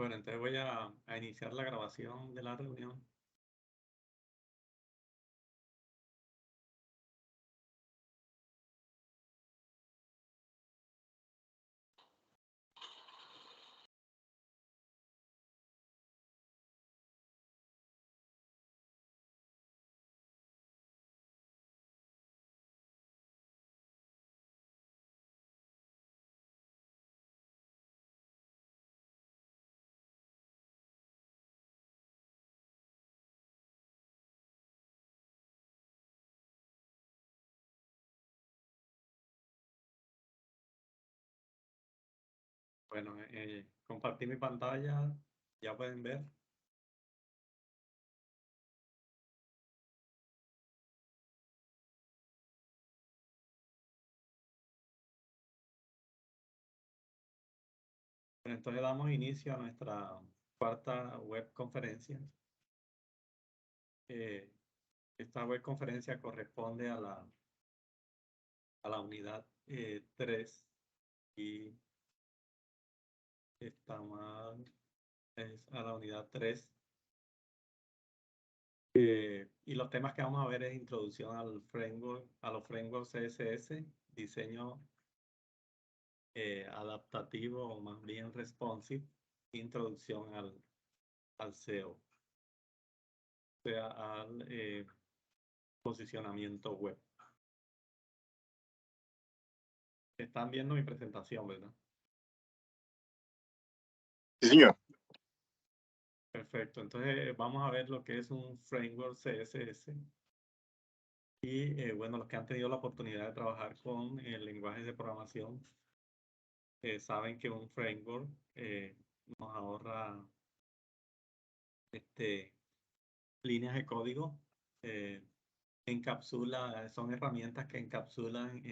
Bueno, entonces voy a iniciar la grabación de la reunión. Bueno, compartí mi pantalla, ya pueden ver. Entonces damos inicio a nuestra cuarta web conferencia. Esta web conferencia corresponde a la unidad 3 y está mal, es a la unidad 3. Y los temas que vamos a ver es introducción al framework, a los frameworks CSS, diseño adaptativo o más bien responsive, introducción al SEO, o sea, al posicionamiento web. Están viendo mi presentación, ¿verdad? Sí, señor. Perfecto, entonces vamos a ver lo que es un framework CSS. Y bueno, los que han tenido la oportunidad de trabajar con lenguajes de programación saben que un framework nos ahorra líneas de código, son herramientas que encapsulan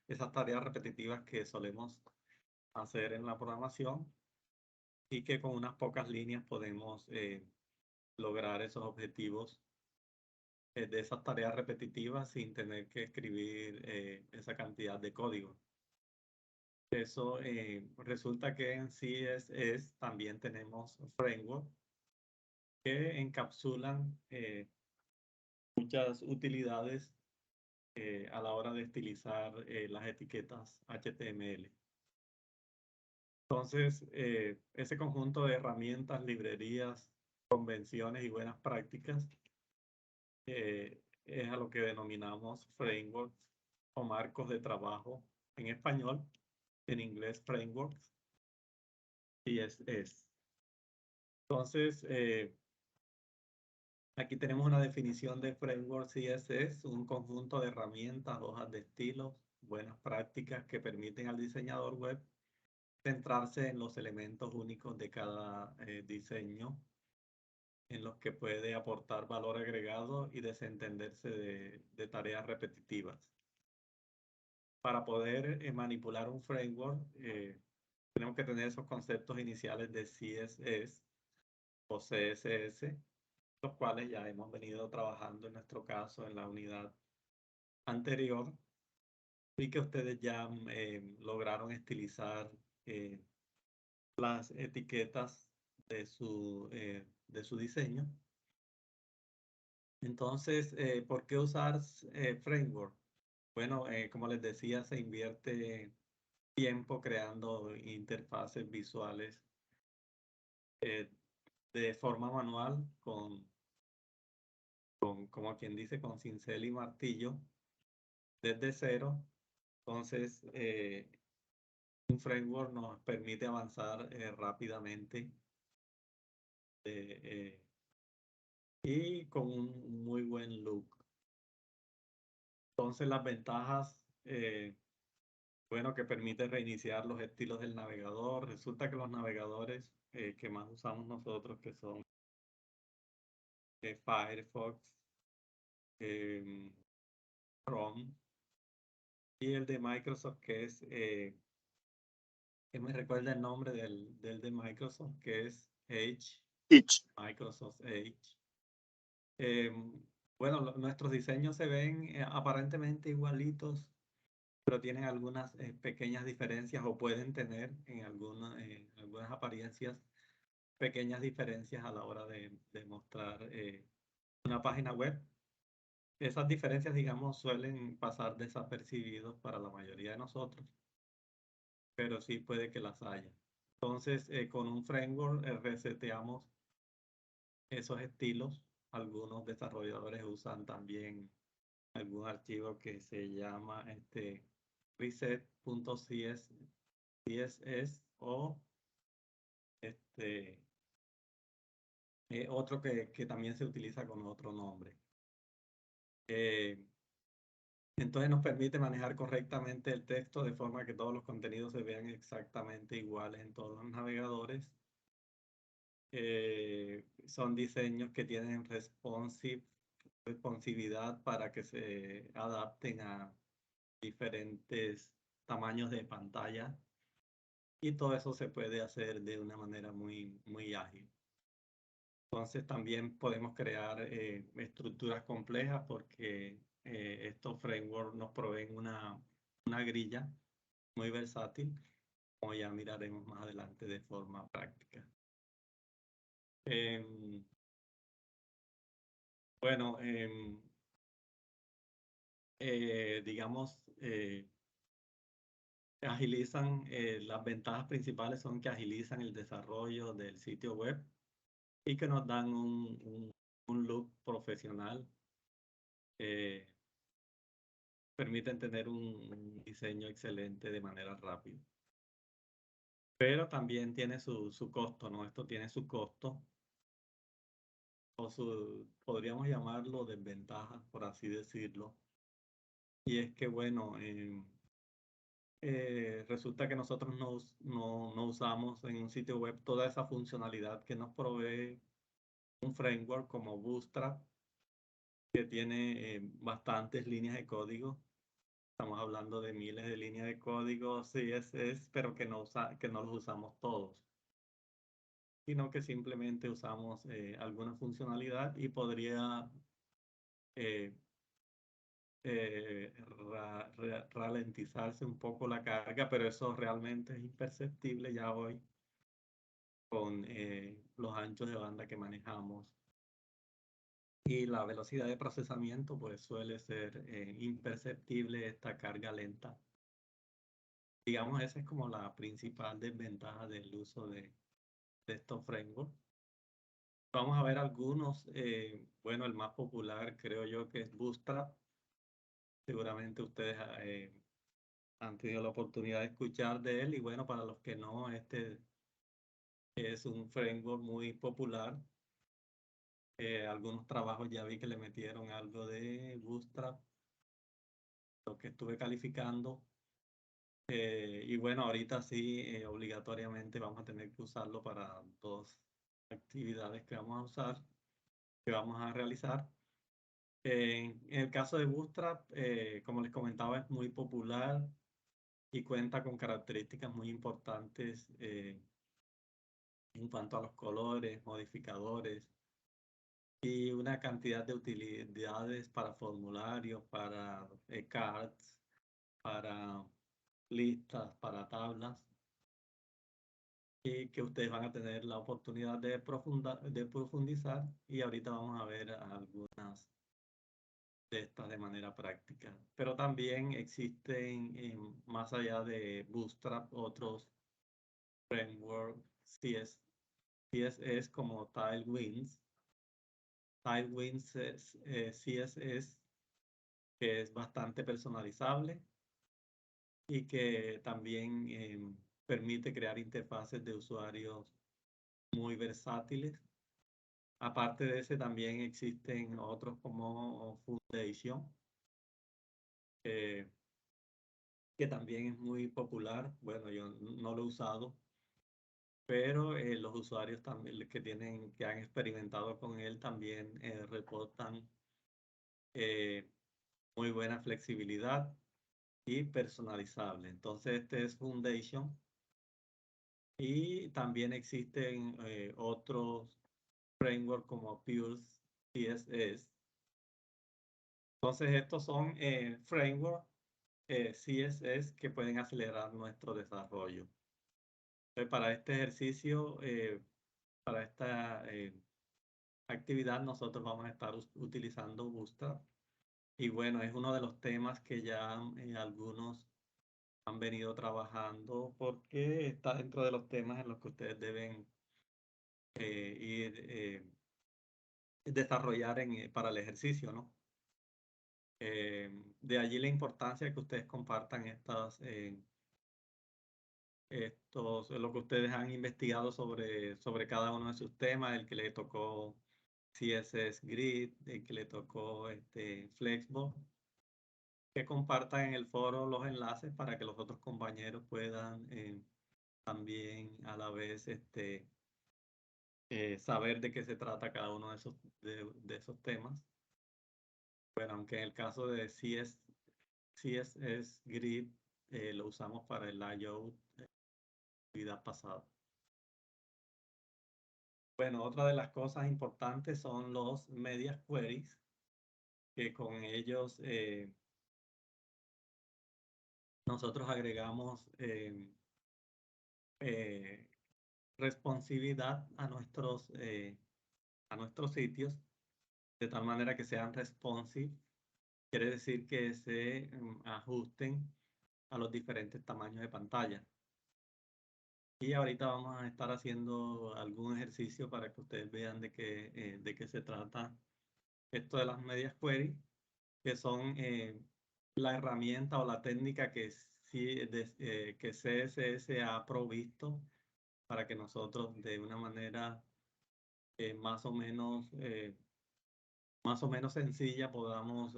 esas tareas repetitivas que solemos hacer en la programación y que con unas pocas líneas podemos lograr esos objetivos de esas tareas repetitivas sin tener que escribir esa cantidad de código. Eso resulta que en CSS también tenemos frameworks que encapsulan muchas utilidades a la hora de estilizar las etiquetas HTML. Entonces, ese conjunto de herramientas, librerías, convenciones y buenas prácticas es a lo que denominamos frameworks o marcos de trabajo en español, en inglés frameworks, CSS. Entonces, aquí tenemos una definición de framework CSS, un conjunto de herramientas, hojas de estilo, buenas prácticas que permiten al diseñador web centrarse en los elementos únicos de cada diseño, en los que puede aportar valor agregado y desentenderse de tareas repetitivas. Para poder manipular un framework, tenemos que tener esos conceptos iniciales de CSS o CSS, los cuales ya hemos venido trabajando en nuestro caso en la unidad anterior y que ustedes ya lograron estilizar las etiquetas de su diseño. Entonces, ¿por qué usar framework? Bueno, como les decía, se invierte tiempo creando interfaces visuales de forma manual como quien dice, con cincel y martillo desde cero. Entonces, un framework nos permite avanzar rápidamente y con un muy buen look. Entonces, las ventajas, bueno, que permite reiniciar los estilos del navegador. Resulta que los navegadores que más usamos nosotros, que son Firefox, Chrome, y el de Microsoft, que es, que me recuerda el nombre del de Microsoft, que es Edge, Microsoft Edge. Bueno, nuestros diseños se ven aparentemente igualitos, pero tienen algunas pequeñas diferencias o pueden tener en algunas apariencias pequeñas diferencias a la hora de mostrar una página web. Esas diferencias, digamos, suelen pasar desapercibidos para la mayoría de nosotros, pero sí puede que las haya. Entonces, con un framework reseteamos esos estilos. Algunos desarrolladores usan también algún archivo que se llama reset.css o otro que también se utiliza con otro nombre. Entonces nos permite manejar correctamente el texto de forma que todos los contenidos se vean exactamente iguales en todos los navegadores. Son diseños que tienen responsividad para que se adapten a diferentes tamaños de pantalla, y todo eso se puede hacer de una manera muy, muy ágil. Entonces también podemos crear estructuras complejas porque estos frameworks nos proveen una grilla muy versátil, como ya miraremos más adelante de forma práctica. Bueno, digamos, agilizan, las ventajas principales son que agilizan el desarrollo del sitio web y que nos dan un look profesional. Permiten tener un diseño excelente de manera rápida. Pero también tiene su costo, ¿no? Esto tiene su costo, o podríamos llamarlo desventaja, por así decirlo. Y es que, bueno, resulta que nosotros no usamos en un sitio web toda esa funcionalidad que nos provee un framework como Bootstrap, que tiene bastantes líneas de código. Estamos hablando de miles de líneas de código CSS, pero que no los usamos todos, sino que simplemente usamos alguna funcionalidad y podría eh, ralentizarse un poco la carga, pero eso realmente es imperceptible ya hoy con los anchos de banda que manejamos. Y la velocidad de procesamiento pues suele ser imperceptible esta carga lenta. Digamos, esa es como la principal desventaja del uso de estos frameworks. Vamos a ver algunos. Bueno, el más popular creo yo que es Bootstrap. Seguramente ustedes han tenido la oportunidad de escuchar de él, y bueno, para los que no, este es un framework muy popular. Algunos trabajos ya vi que le metieron algo de Bootstrap, lo que estuve calificando. Y bueno, ahorita sí, obligatoriamente vamos a tener que usarlo para dos actividades que vamos a realizar. En el caso de Bootstrap, como les comentaba, es muy popular y cuenta con características muy importantes en cuanto a los colores, modificadores y una cantidad de utilidades para formularios, para cards, para listas, para tablas, y que ustedes van a tener la oportunidad de profundizar, y ahorita vamos a ver algunas de estas de manera práctica. Pero también existen, más allá de Bootstrap, otros frameworks CSS como Tailwinds. Tailwinds es CSS, que es bastante personalizable y que también permite crear interfaces de usuarios muy versátiles. Aparte de ese, también existen otros como Foundation, que también es muy popular. Bueno, yo no lo he usado, pero los usuarios también que han experimentado con él también reportan muy buena flexibilidad y personalizable. Entonces, este es Foundation. Y también existen otros frameworks como Pulse CSS. Entonces, estos son frameworks CSS que pueden acelerar nuestro desarrollo. Entonces, para este ejercicio Para esta actividad nosotros vamos a estar utilizando Bootstrap. Y bueno, es uno de los temas que ya algunos han venido trabajando porque está dentro de los temas en los que ustedes deben ir desarrollar para el ejercicio, ¿no? De allí la importancia que ustedes compartan lo que ustedes han investigado sobre cada uno de sus temas, el que le tocó CSS Grid, el que le tocó Flexbox, que compartan en el foro los enlaces para que los otros compañeros puedan también a la vez saber de qué se trata cada uno de esos temas. Bueno, aunque en el caso de CSS Grid lo usamos para el layout de la actividad pasada. Bueno, otra de las cosas importantes son los media queries, que con ellos nosotros agregamos responsividad a nuestros sitios, de tal manera que sean responsive. Quiere decir que se ajusten a los diferentes tamaños de pantalla. Y ahorita vamos a estar haciendo algún ejercicio para que ustedes vean de qué se trata esto de las medias queries, que son la herramienta o la técnica que CSS ha provisto para que nosotros de una manera más o menos sencilla podamos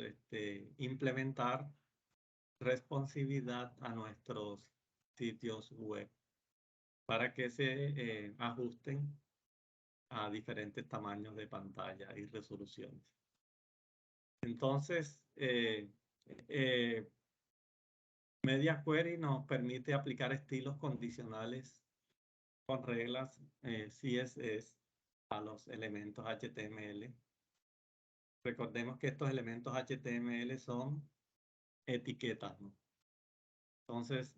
implementar responsividad a nuestros sitios web para que se ajusten a diferentes tamaños de pantalla y resoluciones. Entonces, Media Query nos permite aplicar estilos condicionales con reglas CSS a los elementos HTML. Recordemos que estos elementos HTML son etiquetas, ¿no? Entonces,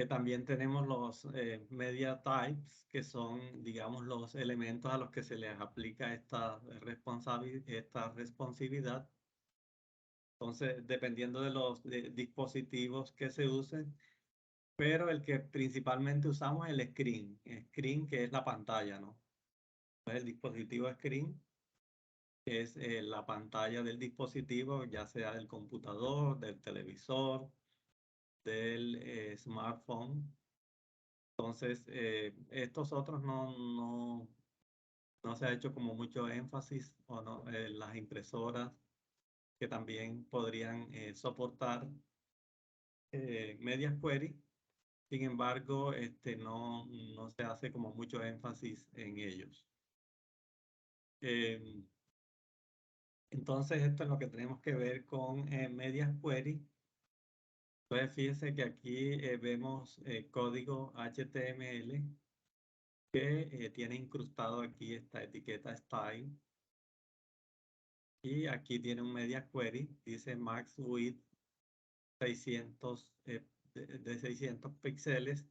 también tenemos los media types, que son, digamos, los elementos a los que se les aplica esta responsividad. Entonces, dependiendo de los dispositivos que se usen, pero el que principalmente usamos es el screen, que es la pantalla, ¿no? Entonces, el dispositivo screen es la pantalla del dispositivo, ya sea del computador, del televisor, del smartphone. Entonces, estos otros no se ha hecho como mucho énfasis, o no, las impresoras que también podrían soportar medias query. Sin embargo, no se hace como mucho énfasis en ellos. Entonces, esto es lo que tenemos que ver con medias query. Entonces, fíjense que aquí vemos código HTML que tiene incrustado aquí esta etiqueta style. Y aquí tiene un media query, dice max width 600, de 600 píxeles.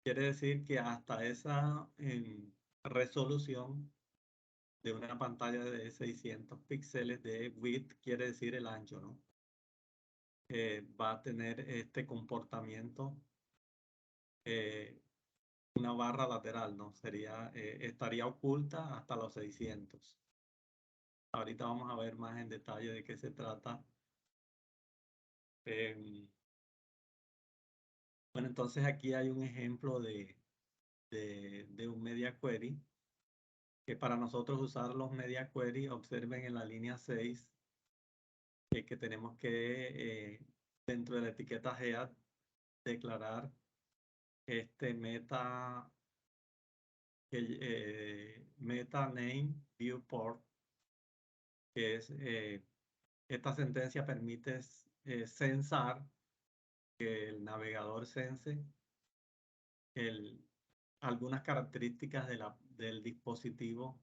Quiere decir que hasta esa resolución de una pantalla de 600 píxeles de width, quiere decir el ancho, ¿no? Va a tener este comportamiento, una barra lateral, ¿no? Estaría oculta hasta los 600. Ahorita vamos a ver más en detalle de qué se trata. Bueno, entonces aquí hay un ejemplo de un media query, que para nosotros usar los media query, observen en la línea 6 que tenemos que dentro de la etiqueta head declarar meta name viewport, que es esta sentencia permite censar, que el navegador sense algunas características del dispositivo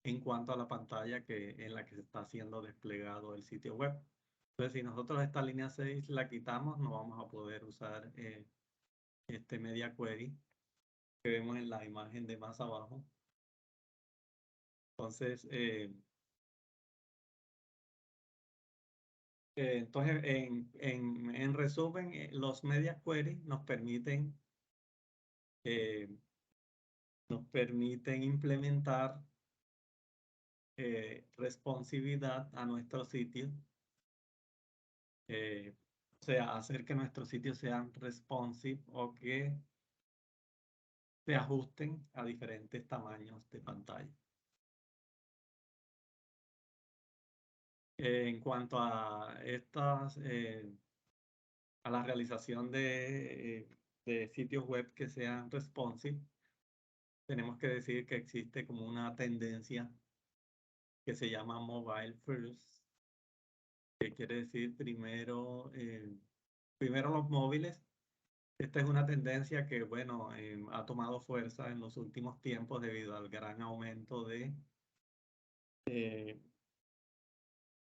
en cuanto a la pantalla en la que se está haciendo desplegado el sitio web. Entonces, si nosotros esta línea 6 la quitamos, no vamos a poder usar este media query que vemos en la imagen de más abajo. Entonces, en resumen, los media queries eh, nos permiten implementar responsividad a nuestro sitio. O sea, hacer que nuestros sitios sean responsive o que se ajusten a diferentes tamaños de pantalla. En cuanto a a la realización de sitios web que sean responsive, tenemos que decir que existe como una tendencia que se llama mobile first, que quiere decir primero los móviles. Esta es una tendencia que, bueno, ha tomado fuerza en los últimos tiempos debido al gran aumento eh,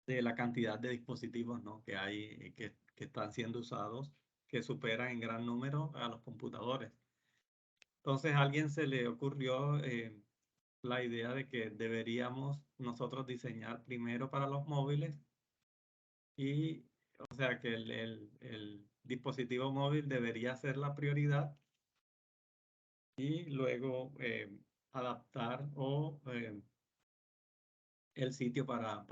de la cantidad de dispositivos, ¿no?, que hay, que están siendo usados, que superan en gran número a los computadores. Entonces a alguien se le ocurrió la idea de que deberíamos nosotros diseñar primero para los móviles y, o sea, que el dispositivo móvil debería ser la prioridad y luego adaptar el sitio para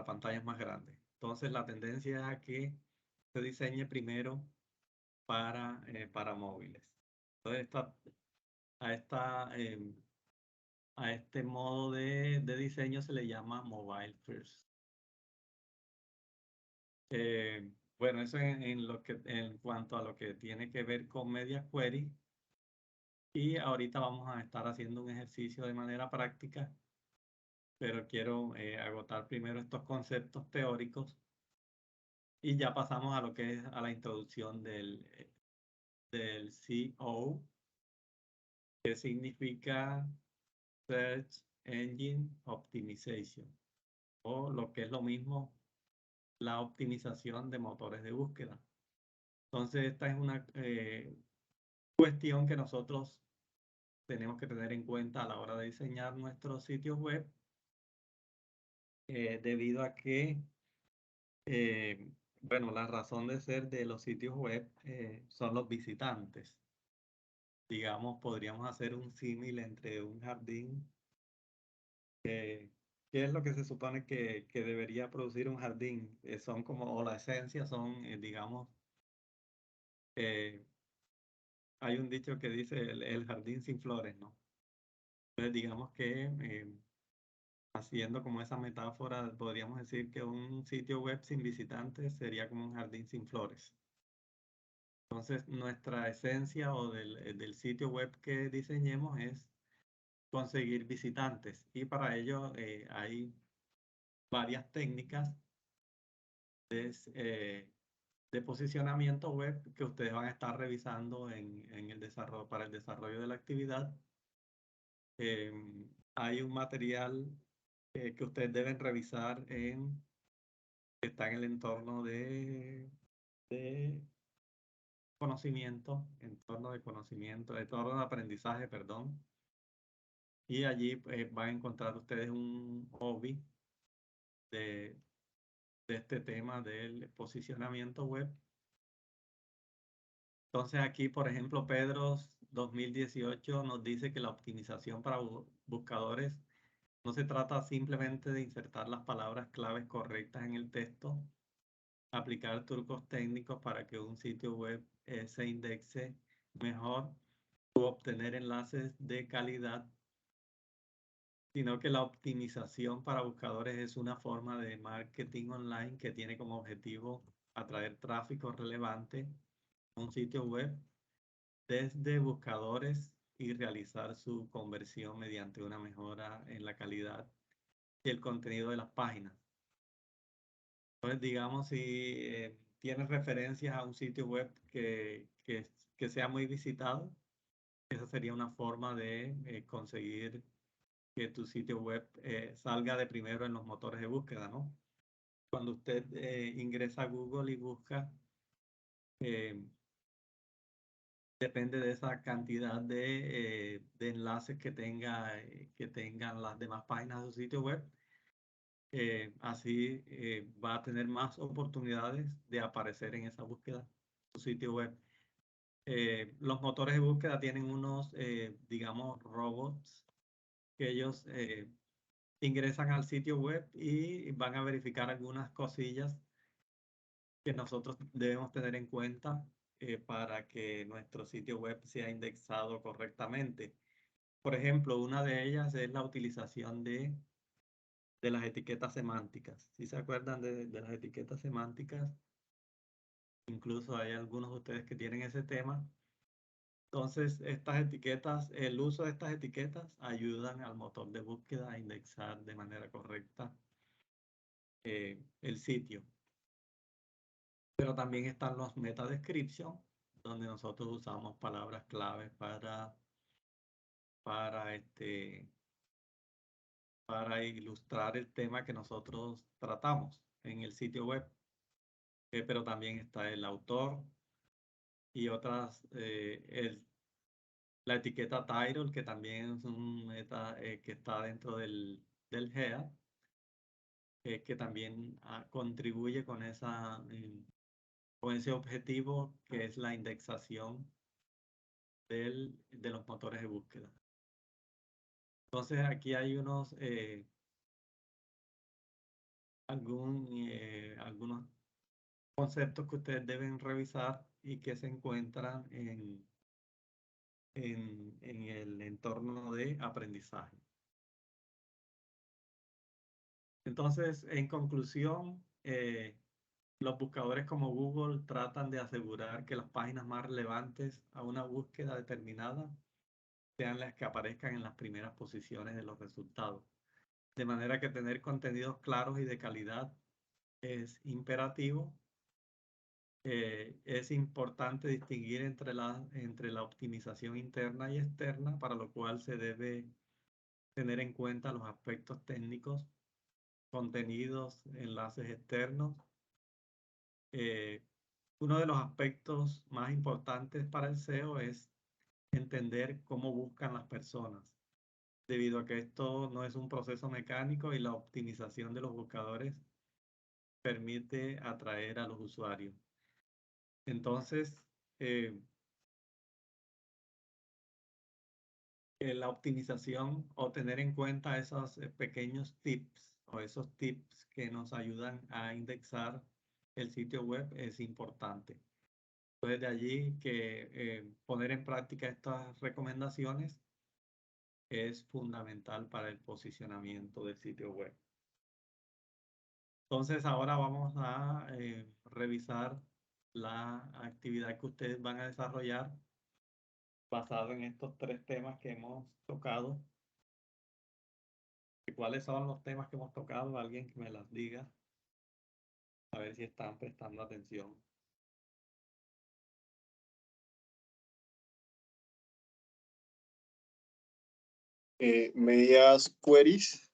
pantallas más grandes. Entonces la tendencia es a que se diseñe primero para móviles. Entonces a, esta, a este modo de diseño se le llama mobile first. Bueno, eso en cuanto a lo que tiene que ver con media query. Y ahorita vamos a estar haciendo un ejercicio de manera práctica, pero quiero agotar primero estos conceptos teóricos y ya pasamos a lo que es a la introducción del CO, que significa Search Engine Optimization, o lo que es lo mismo, la optimización de motores de búsqueda. Entonces, esta es una cuestión que nosotros tenemos que tener en cuenta a la hora de diseñar nuestros sitios web, debido a que, bueno, la razón de ser de los sitios web son los visitantes. Digamos, podríamos hacer un símil entre un jardín. ¿Qué es lo que se supone que debería producir un jardín? Son como, o la esencia son, digamos, eh, hay un dicho que dice el jardín sin flores, ¿no? Entonces, digamos que haciendo como esa metáfora, podríamos decir que un sitio web sin visitantes sería como un jardín sin flores. Entonces, nuestra esencia o del sitio web que diseñemos es conseguir visitantes, y para ello hay varias técnicas de posicionamiento web que ustedes van a estar revisando en el desarrollo, para el desarrollo de la actividad. Hay un material que ustedes deben revisar que está en el entorno de conocimiento, entorno de aprendizaje, perdón. Y allí van a encontrar ustedes un hobby de este tema del posicionamiento web. Entonces aquí, por ejemplo, Pedro 2018 nos dice que la optimización para buscadores no se trata simplemente de insertar las palabras claves correctas en el texto, aplicar trucos técnicos para que un sitio web se indexe mejor o obtener enlaces de calidad, sino que la optimización para buscadores es una forma de marketing online que tiene como objetivo atraer tráfico relevante a un sitio web desde buscadores y realizar su conversión mediante una mejora en la calidad y el contenido de las páginas. Entonces, digamos, si tienes referencias a un sitio web que sea muy visitado, esa sería una forma de conseguir que tu sitio web salga de primero en los motores de búsqueda, ¿no? Cuando usted ingresa a Google y busca depende de esa cantidad de enlaces que tengan las demás páginas de su sitio web. Así va a tener más oportunidades de aparecer en esa búsqueda, su sitio web. Los motores de búsqueda tienen unos, digamos, robots que ellos ingresan al sitio web y van a verificar algunas cosillas que nosotros debemos tener en cuenta para que nuestro sitio web sea indexado correctamente. Por ejemplo, una de ellas es la utilización de las etiquetas semánticas. Si se acuerdan de las etiquetas semánticas, incluso hay algunos de ustedes que tienen ese tema. Entonces, estas etiquetas, el uso de estas etiquetas ayudan al motor de búsqueda a indexar de manera correcta el sitio. Pero también están los meta description, donde nosotros usamos palabras claves para ilustrar el tema que nosotros tratamos en el sitio web. Pero también está el autor y otras, la etiqueta title, que también es un meta que está dentro del header, que también contribuye con con ese objetivo que es la indexación de los motores de búsqueda. Entonces aquí hay algunos conceptos que ustedes deben revisar y que se encuentran en el entorno de aprendizaje. Entonces, en conclusión, los buscadores como Google tratan de asegurar que las páginas más relevantes a una búsqueda determinada sean las que aparezcan en las primeras posiciones de los resultados. De manera que tener contenidos claros y de calidad es imperativo. Es importante distinguir entre la optimización interna y externa, para lo cual se debe tener en cuenta los aspectos técnicos, contenidos, enlaces externos. Uno de los aspectos más importantes para el SEO es entender cómo buscan las personas, debido a que esto no es un proceso mecánico y la optimización de los buscadores permite atraer a los usuarios. Entonces, la optimización o tener en cuenta esos pequeños tips o esos tips que nos ayudan a indexar el sitio web es importante. Entonces, de allí que poner en práctica estas recomendaciones es fundamental para el posicionamiento del sitio web. Entonces, ahora vamos a revisar la actividad que ustedes van a desarrollar basado en estos 3 temas que hemos tocado. ¿Cuáles son los temas que hemos tocado? Alguien que me las diga, a ver si están prestando atención. Medias queries,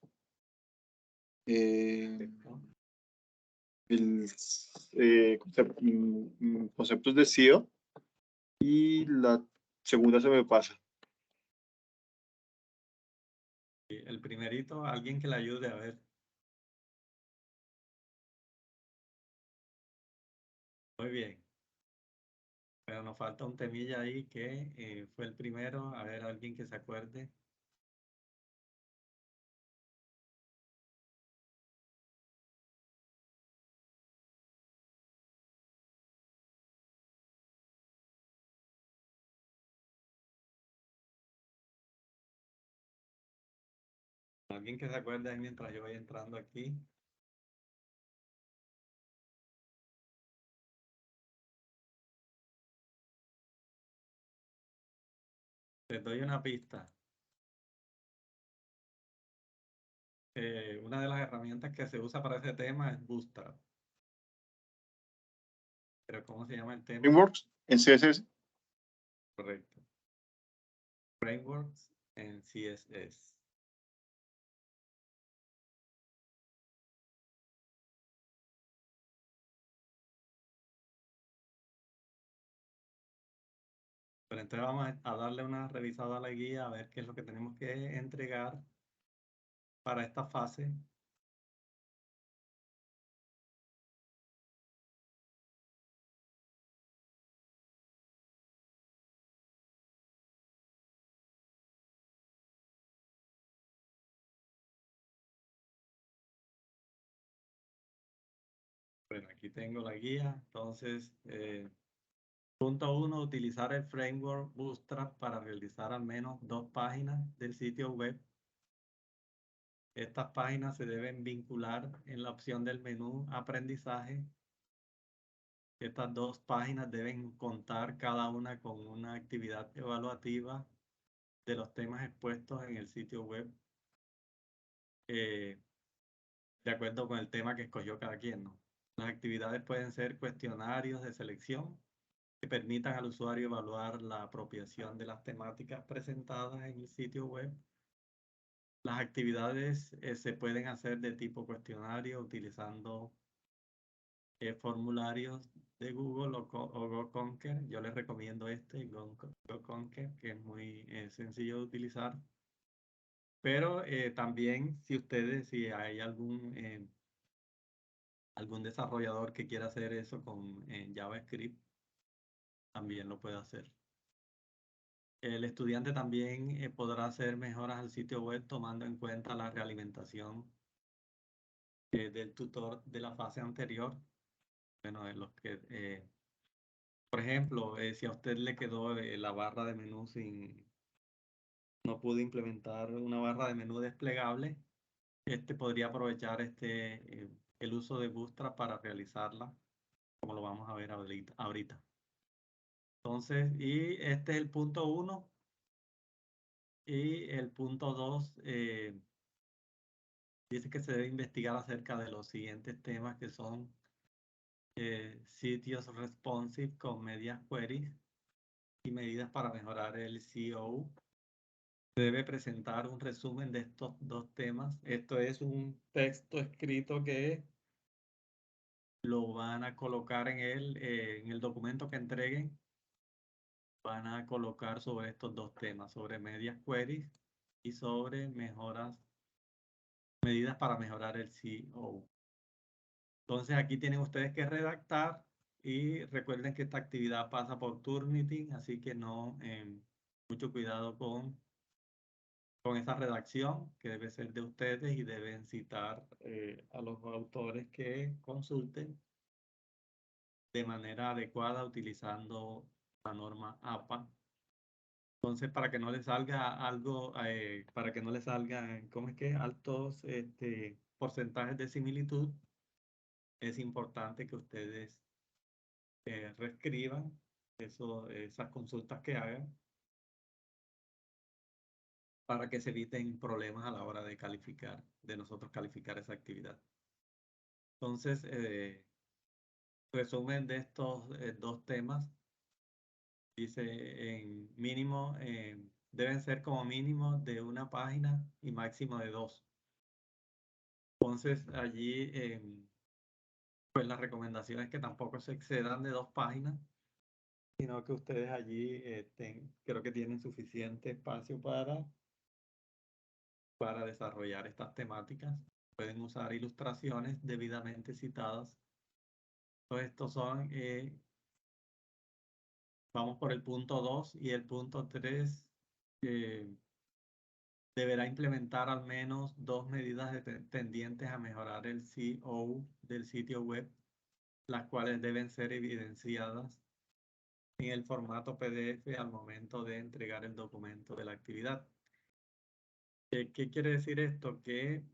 Perfecto. conceptos de SEO, y la segunda se me pasa. El primerito, alguien que le ayude a ver. Muy bien. Pero nos falta un temilla ahí que fue el primero. A ver, alguien que se acuerde. Alguien que se acuerde ahí mientras yo voy entrando aquí. Les doy una pista. Una de las herramientas que se usa para ese tema es Bootstrap. ¿Pero cómo se llama el tema? Frameworks en CSS. Correcto. Frameworks en CSS. Pero entonces vamos a darle una revisada a la guía a ver qué es lo que tenemos que entregar para esta fase. Bueno, aquí tengo la guía. Entonces, punto 1, utilizar el framework Bootstrap para realizar al menos 2 páginas del sitio web. Estas páginas se deben vincular en la opción del menú Aprendizaje. Estas 2 páginas deben contar cada una con una actividad evaluativa de los temas expuestos en el sitio web, de acuerdo con el tema que escogió cada quien, ¿no? Las actividades pueden ser cuestionarios de selección que permitan al usuario evaluar la apropiación de las temáticas presentadas en el sitio web. Las actividades se pueden hacer de tipo cuestionario utilizando formularios de Google o GoConquer. Yo les recomiendo GoConquer, que es muy sencillo de utilizar. Pero también si hay algún desarrollador que quiera hacer eso con JavaScript, también lo puede hacer. El estudiante también podrá hacer mejoras al sitio web tomando en cuenta la realimentación del tutor de la fase anterior. Bueno, por ejemplo, si a usted le quedó la barra de menú no pudo implementar una barra de menú desplegable, podría aprovechar el uso de Bootstrap para realizarla, como lo vamos a ver ahorita. Entonces, y este es el punto 1. Y el punto 2 dice que se debe investigar acerca de los siguientes temas, que son sitios responsive con medias queries y medidas para mejorar el SEO. Se debe presentar un resumen de estos 2 temas. Esto es un texto escrito que lo van a colocar en el documento que entreguen. Van a colocar sobre estos 2 temas, sobre medias queries y sobre medidas para mejorar el SEO. Entonces aquí tienen ustedes que redactar y recuerden que esta actividad pasa por Turnitin, así que mucho cuidado con esa redacción que debe ser de ustedes y deben citar a los autores que consulten de manera adecuada utilizando la norma APA. Entonces, para que no les salga para que no les salgan, ¿cómo es que? Altos porcentajes de similitud, es importante que ustedes reescriban esas consultas que hagan para que se eviten problemas a la hora de nosotros calificar esa actividad. Entonces, resumen de estos 2 temas. Dice, en mínimo, deben ser como mínimo de 1 página y máximo de 2. Entonces, allí, pues la recomendación es que tampoco se excedan de 2 páginas, sino que ustedes allí creo que tienen suficiente espacio para desarrollar estas temáticas. Pueden usar ilustraciones debidamente citadas. Entonces, estos son, vamos por el punto 2 y el punto 3. Deberá implementar al menos 2 medidas tendientes a mejorar el SEO del sitio web, las cuales deben ser evidenciadas en el formato PDF al momento de entregar el documento de la actividad. ¿Qué quiere decir esto? Que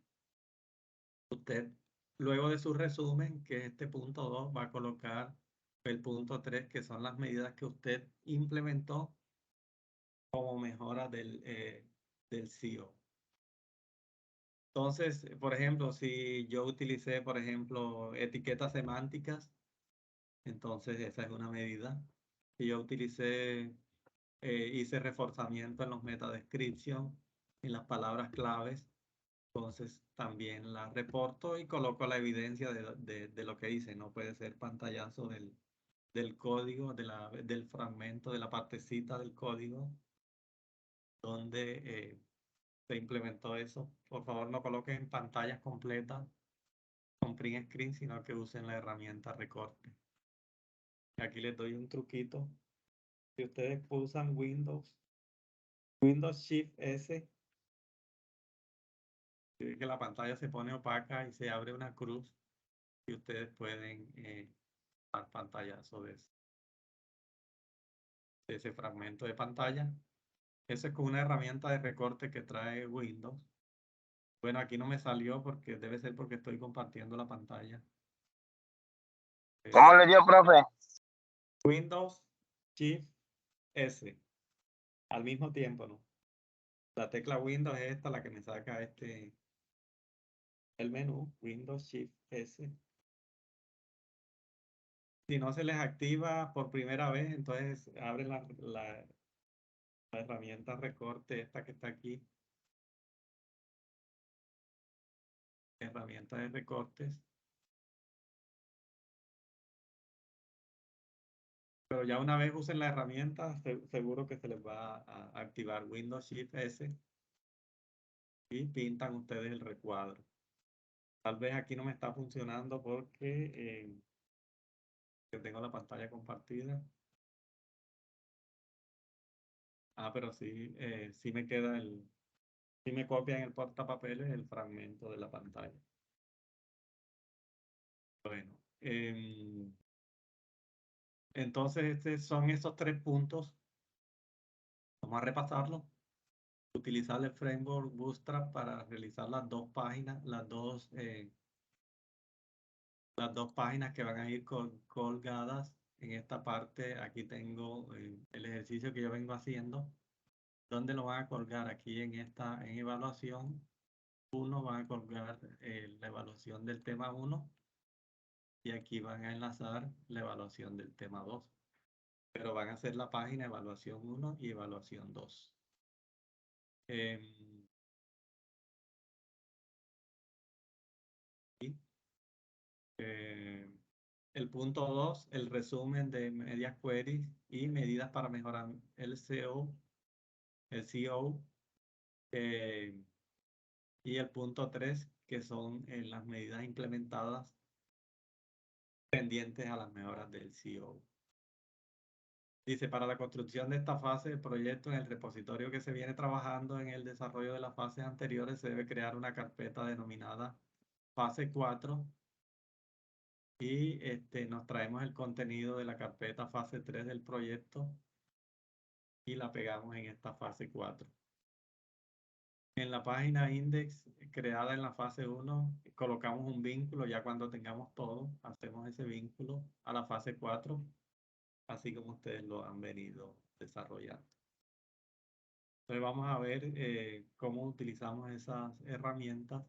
usted, luego de su resumen, que es este punto 2, va a colocar el punto 3, que son las medidas que usted implementó como mejora del SEO. Entonces, por ejemplo, si yo utilicé, por ejemplo, etiquetas semánticas, entonces esa es una medida. Si yo hice reforzamiento en los meta description, en las palabras claves, entonces también la reporto y coloco la evidencia de lo que hice. No puede ser pantallazo del código, del fragmento, de la partecita del código donde se implementó eso. Por favor, no coloquen pantallas completas con print screen, sino que usen la herramienta recorte. Aquí les doy un truquito. Si ustedes pulsan Windows Shift S, que la pantalla se pone opaca y se abre una cruz y ustedes pueden dar pantallazo de ese fragmento de pantalla. Eso es con una herramienta de recorte que trae Windows. Bueno, aquí no me salió porque debe ser porque estoy compartiendo la pantalla. ¿Cómo le dio, profe? Windows Shift S. Al mismo tiempo, ¿no? La tecla Windows es esta la que me saca el menú. Windows Shift S. Si no se les activa por primera vez, entonces abre la herramienta recorte, esta que está aquí. Herramienta de recortes. Pero ya una vez usen la herramienta, seguro que se les va a activar Windows Shift S y pintan ustedes el recuadro. Tal vez aquí no me está funcionando porque yo tengo la pantalla compartida. Pero sí, sí me queda sí me copia en el portapapeles el fragmento de la pantalla. Bueno, entonces son esos 3 puntos. Vamos a repasarlo. Utilizar el framework Bootstrap para realizar las 2 páginas, las dos páginas que van a ir colgadas en esta parte. Aquí tengo el ejercicio que yo vengo haciendo. ¿Dónde lo van a colgar? Aquí en evaluación 1 van a colgar la evaluación del tema 1 y aquí van a enlazar la evaluación del tema 2. Pero van a hacer la página evaluación 1 y evaluación 2. El punto 2, el resumen de medias queries y medidas para mejorar el CO. Y el punto 3, que son las medidas implementadas pendientes a las mejoras del CO. Dice, para la construcción de esta fase del proyecto en el repositorio que se viene trabajando en el desarrollo de las fases anteriores, se debe crear una carpeta denominada fase 4 y nos traemos el contenido de la carpeta fase 3 del proyecto y la pegamos en esta fase 4. En la página index creada en la fase 1, colocamos un vínculo. Ya cuando tengamos todo, hacemos ese vínculo a la fase 4, así como ustedes lo han venido desarrollando. Entonces vamos a ver cómo utilizamos esas herramientas.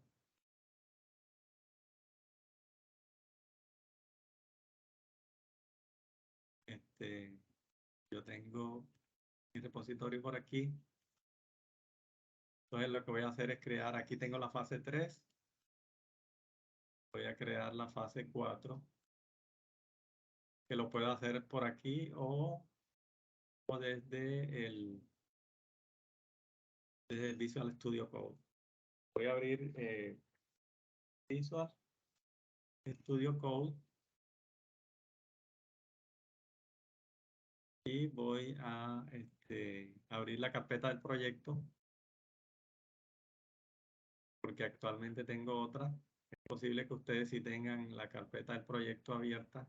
Yo tengo mi repositorio por aquí. Entonces lo que voy a hacer es crear, aquí tengo la fase 3. Voy a crear la fase 4, que lo puedo hacer por aquí o desde el Visual Studio Code. Voy a abrir Visual Studio Code y voy a abrir la carpeta del proyecto porque actualmente tengo otra. Es posible que ustedes sí tengan la carpeta del proyecto abierta.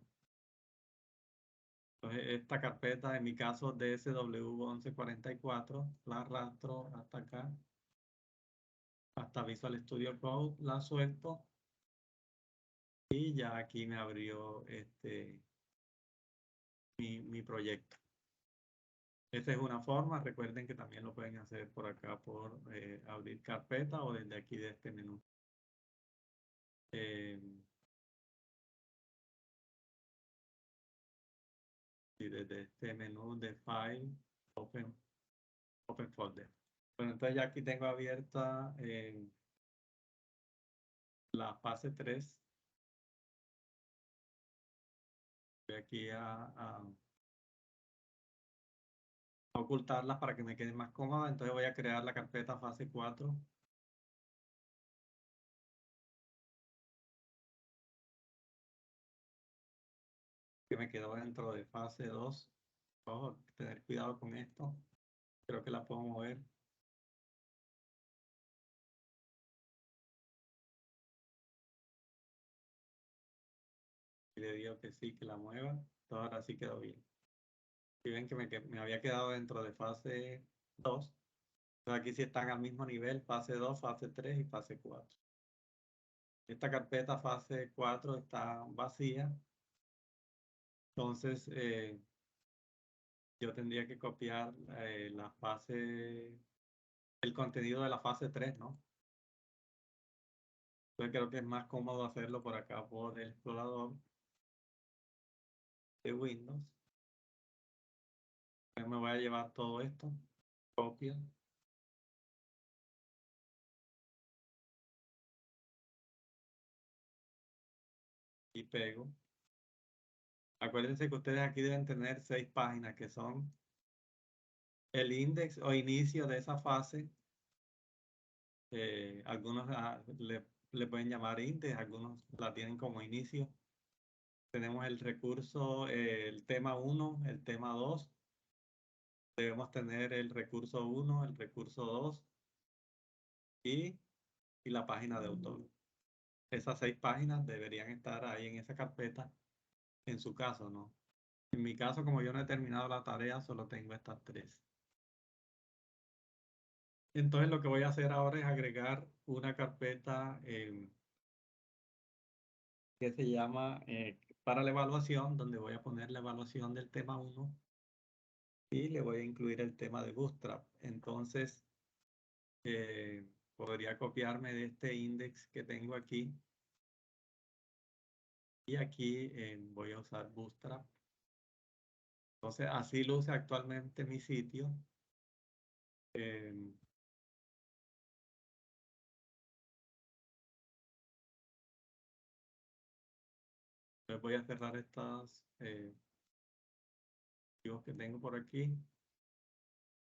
Entonces esta carpeta, en mi caso DSW1144, la arrastro hasta acá, hasta Visual Studio Code, la suelto y ya aquí me abrió mi proyecto. Esa es una forma. Recuerden que también lo pueden hacer por acá por abrir carpeta o desde aquí de este menú. Y desde este menú de File, Open Folder. Bueno, entonces ya aquí tengo abierta la fase 3. Voy aquí a ocultarlas para que me quede más cómoda. Entonces voy a crear la carpeta fase 4. Que me quedó dentro de fase 2. Ojo, tener cuidado con esto. Creo que la puedo mover. Y le digo que sí, que la mueva. Ahora sí quedó bien. Si ven que me había quedado dentro de fase 2. Entonces aquí sí están al mismo nivel, fase 2, fase 3 y fase 4. Esta carpeta fase 4 está vacía. Entonces yo tendría que copiar la fase, el contenido de la fase 3, ¿no? Entonces creo que es más cómodo hacerlo por acá por el explorador de Windows. Entonces me voy a llevar todo esto, copio y pego. Acuérdense que ustedes aquí deben tener 6 páginas que son el index o inicio de esa fase. Algunos le pueden llamar index, algunos la tienen como inicio. Tenemos el recurso, el tema 1, el tema 2. Debemos tener el recurso 1, el recurso 2 y, y la página de autor. Esas 6 páginas deberían estar ahí en esa carpeta, en su caso, ¿no? En mi caso, como yo no he terminado la tarea, solo tengo estas 3. Entonces lo que voy a hacer ahora es agregar una carpeta que se llama para la evaluación, donde voy a poner la evaluación del tema 1 y le voy a incluir el tema de Bootstrap. Entonces podría copiarme de este index que tengo aquí y aquí voy a usar Bootstrap. Entonces así luce actualmente mi sitio. Eh, voy a cerrar estas archivos que tengo por aquí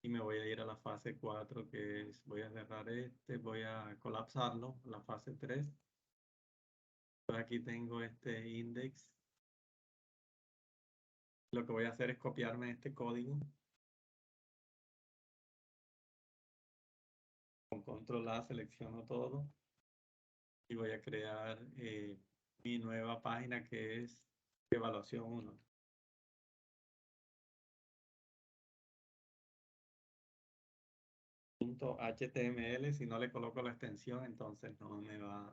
y me voy a ir a la fase 4, que es, voy a cerrar este, voy a colapsarlo, la fase 3. Entonces aquí tengo este index. Lo que voy a hacer es copiarme este código. Con control A selecciono todo y voy a crear mi nueva página que es evaluación 1. .html, si no le coloco la extensión, entonces no me va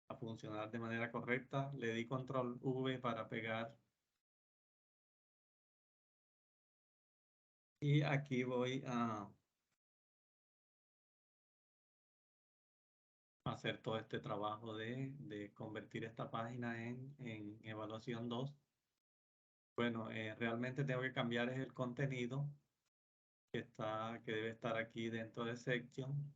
a funcionar de manera correcta. Le di control V para pegar. Y aquí voy a hacer todo este trabajo de convertir esta página en evaluación 2. Bueno, realmente tengo que cambiar es el contenido que debe estar aquí dentro de section.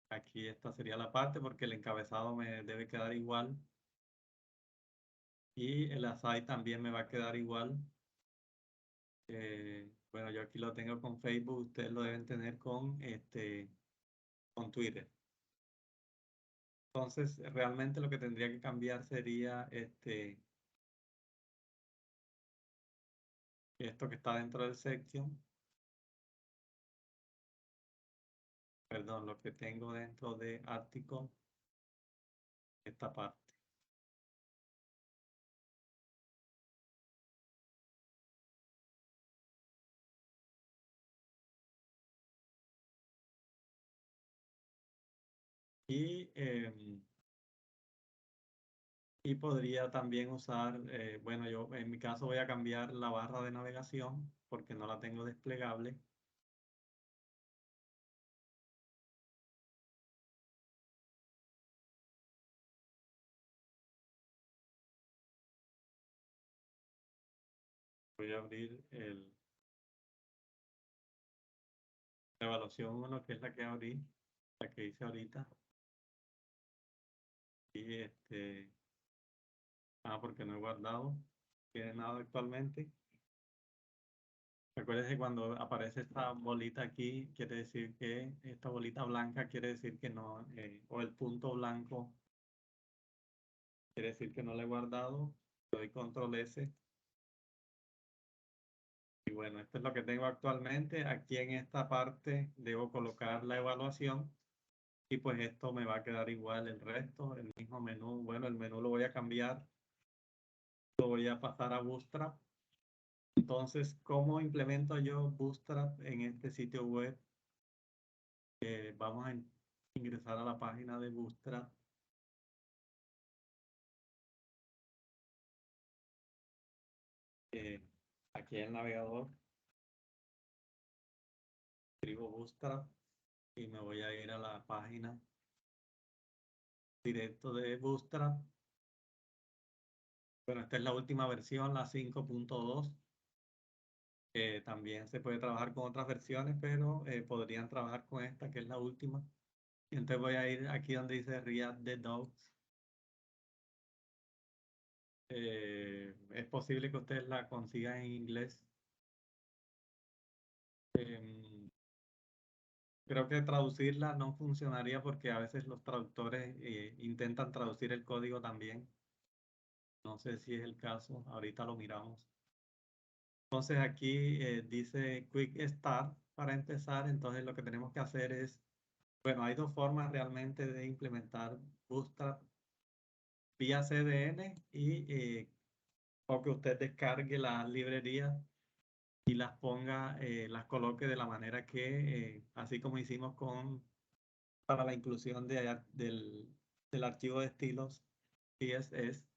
Aquí esta sería la parte porque el encabezado me debe quedar igual. Y el aside también me va a quedar igual. Bueno, yo aquí lo tengo con Facebook, ustedes lo deben tener con Twitter. Entonces, realmente lo que tendría que cambiar sería esto que está dentro del section. Perdón, lo que tengo dentro de article, esta parte. Y podría también usar, bueno, yo en mi caso voy a cambiar la barra de navegación porque no la tengo desplegable. Voy a abrir la evaluación 1, que es la que abrí, la que hice ahorita. Y Porque no he guardado. ¿Tiene nada actualmente? Recuérdese cuando aparece esta bolita aquí, quiere decir que esta bolita blanca quiere decir que no, o el punto blanco quiere decir que no lo he guardado. Doy control S. Y bueno, esto es lo que tengo actualmente. Aquí en esta parte debo colocar la evaluación y pues esto me va a quedar igual el resto, el mismo menú. Bueno, el menú lo voy a cambiar, lo voy a pasar a Bootstrap. Entonces, ¿cómo implemento yo Bootstrap en este sitio web? Vamos a ingresar a la página de Bootstrap. Aquí en el navegador escribo Bootstrap y me voy a ir a la página directo de Bootstrap. Bueno, esta es la última versión, la 5.2. También se puede trabajar con otras versiones, pero podrían trabajar con esta, que es la última. Y entonces voy a ir aquí donde dice React the Docs. Es posible que ustedes la consigan en inglés. Em, Creo que traducirla no funcionaría porque a veces los traductores intentan traducir el código también. No sé si es el caso, ahorita lo miramos. Entonces aquí dice Quick Start para empezar, entonces lo que tenemos que hacer es, bueno, hay dos formas realmente de implementar Bootstrap vía CDN o que usted descargue las librerías y las ponga, las coloque de la manera que, así como hicimos para la inclusión del archivo de estilos CSS,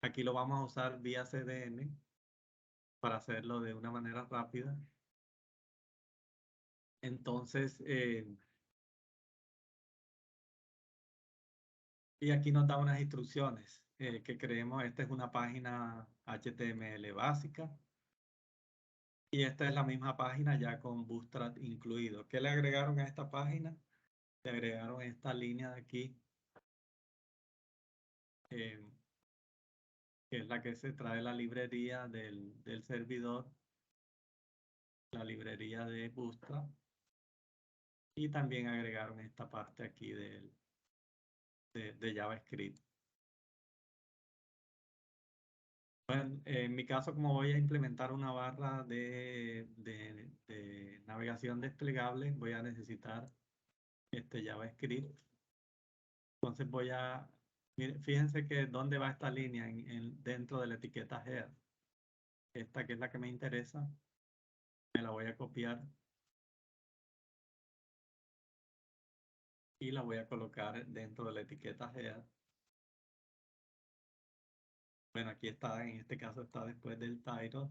aquí lo vamos a usar vía CDN para hacerlo de una manera rápida. Entonces, y aquí nos da unas instrucciones que creemos, esta es una página HTML básica y esta es la misma página ya con Bootstrap incluido. ¿Qué le agregaron a esta página? Le agregaron esta línea de aquí, eh, que es la que se trae la librería del servidor, la librería de Bootstrap, y también agregaron esta parte aquí de JavaScript. Bueno, en mi caso, como voy a implementar una barra de navegación desplegable, voy a necesitar este JavaScript. Entonces fíjense que dónde va esta línea dentro de la etiqueta head. Esta que es la que me interesa, me la voy a copiar y la voy a colocar dentro de la etiqueta head. Bueno, aquí está, en este caso está después del title.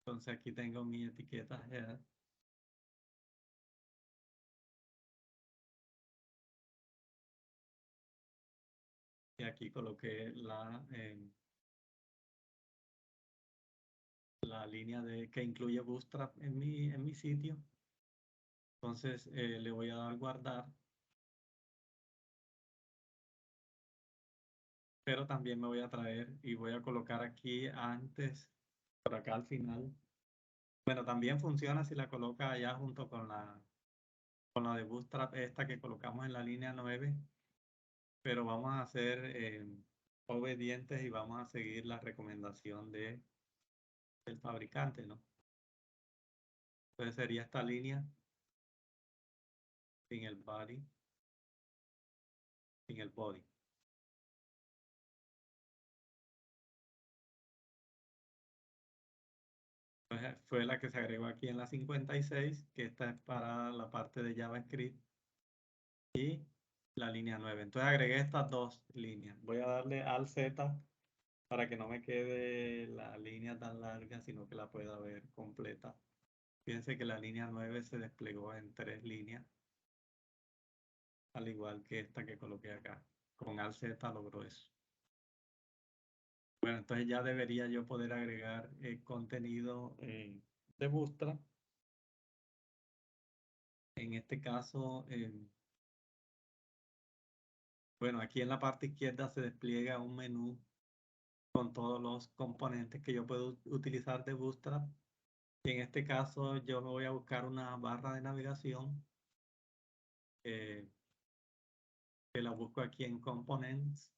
Entonces aquí tengo mi etiqueta head. Y aquí coloqué la línea que incluye Bootstrap en mi sitio. Entonces le voy a dar guardar. Pero también me voy a traer y voy a colocar aquí antes, por acá al final. Bueno, también funciona si la coloca allá junto con la de Bootstrap, esta que colocamos en la línea 9. Pero vamos a ser obedientes y vamos a seguir la recomendación del fabricante, ¿no? Entonces sería esta línea sin el body, sin el body. Entonces, fue la que se agregó aquí en la 56, que esta es para la parte de JavaScript y la línea 9. Entonces agregué estas dos líneas. Voy a darle al Z para que no me quede la línea tan larga, sino que la pueda ver completa. Fíjense que la línea 9 se desplegó en 3 líneas, al igual que esta que coloqué acá. Con Alt Z logró eso. Bueno, entonces ya debería yo poder agregar contenido de Bootstrap. En este caso, Bueno, aquí en la parte izquierda se despliega un menú con todos los componentes que yo puedo utilizar de Bootstrap. Y en este caso yo me voy a buscar una barra de navegación que la busco aquí en Components,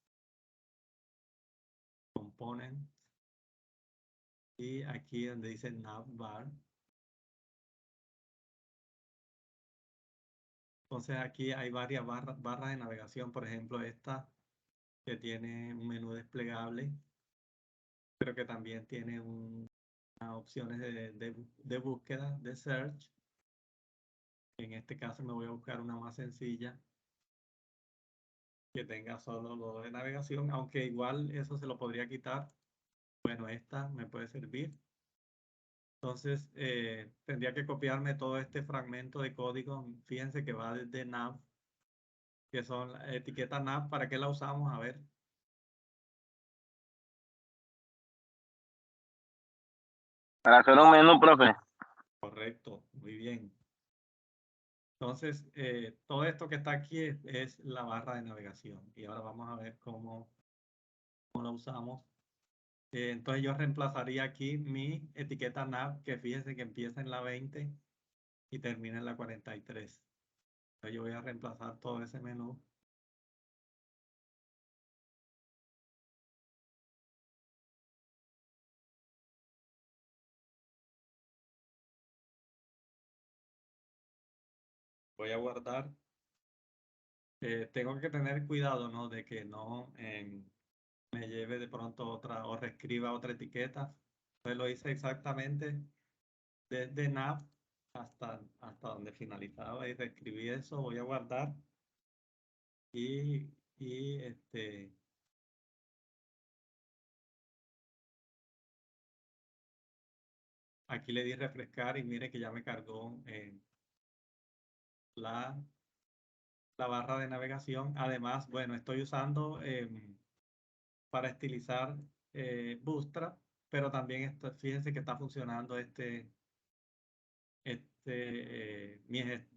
y aquí donde dice Navbar. Entonces aquí hay varias barras de navegación, por ejemplo esta que tiene un menú desplegable, pero que también tiene unas opciones de búsqueda, de search. En este caso me voy a buscar una más sencilla que tenga solo lo de navegación, aunque igual eso se lo podría quitar. Bueno, esta me puede servir. Entonces tendría que copiarme todo este fragmento de código. Fíjense que va desde nav, que son la etiqueta nav. ¿Para qué la usamos? A ver. Para hacer un menú, profe. Correcto, muy bien. Entonces, todo esto que está aquí es la barra de navegación. Y ahora vamos a ver cómo la usamos. Entonces yo reemplazaría aquí mi etiqueta nav, que fíjense que empieza en la 20 y termina en la 43. Entonces yo voy a reemplazar todo ese menú. Voy a guardar. Tengo que tener cuidado, ¿no? De que no me lleve de pronto otra o reescriba otra etiqueta. Entonces lo hice exactamente desde nav hasta donde finalizaba y reescribí eso. Voy a guardar y aquí le di refrescar y mire que ya me cargó la barra de navegación. Además, bueno, estoy usando para estilizar Bootstrap, pero también fíjense que está funcionando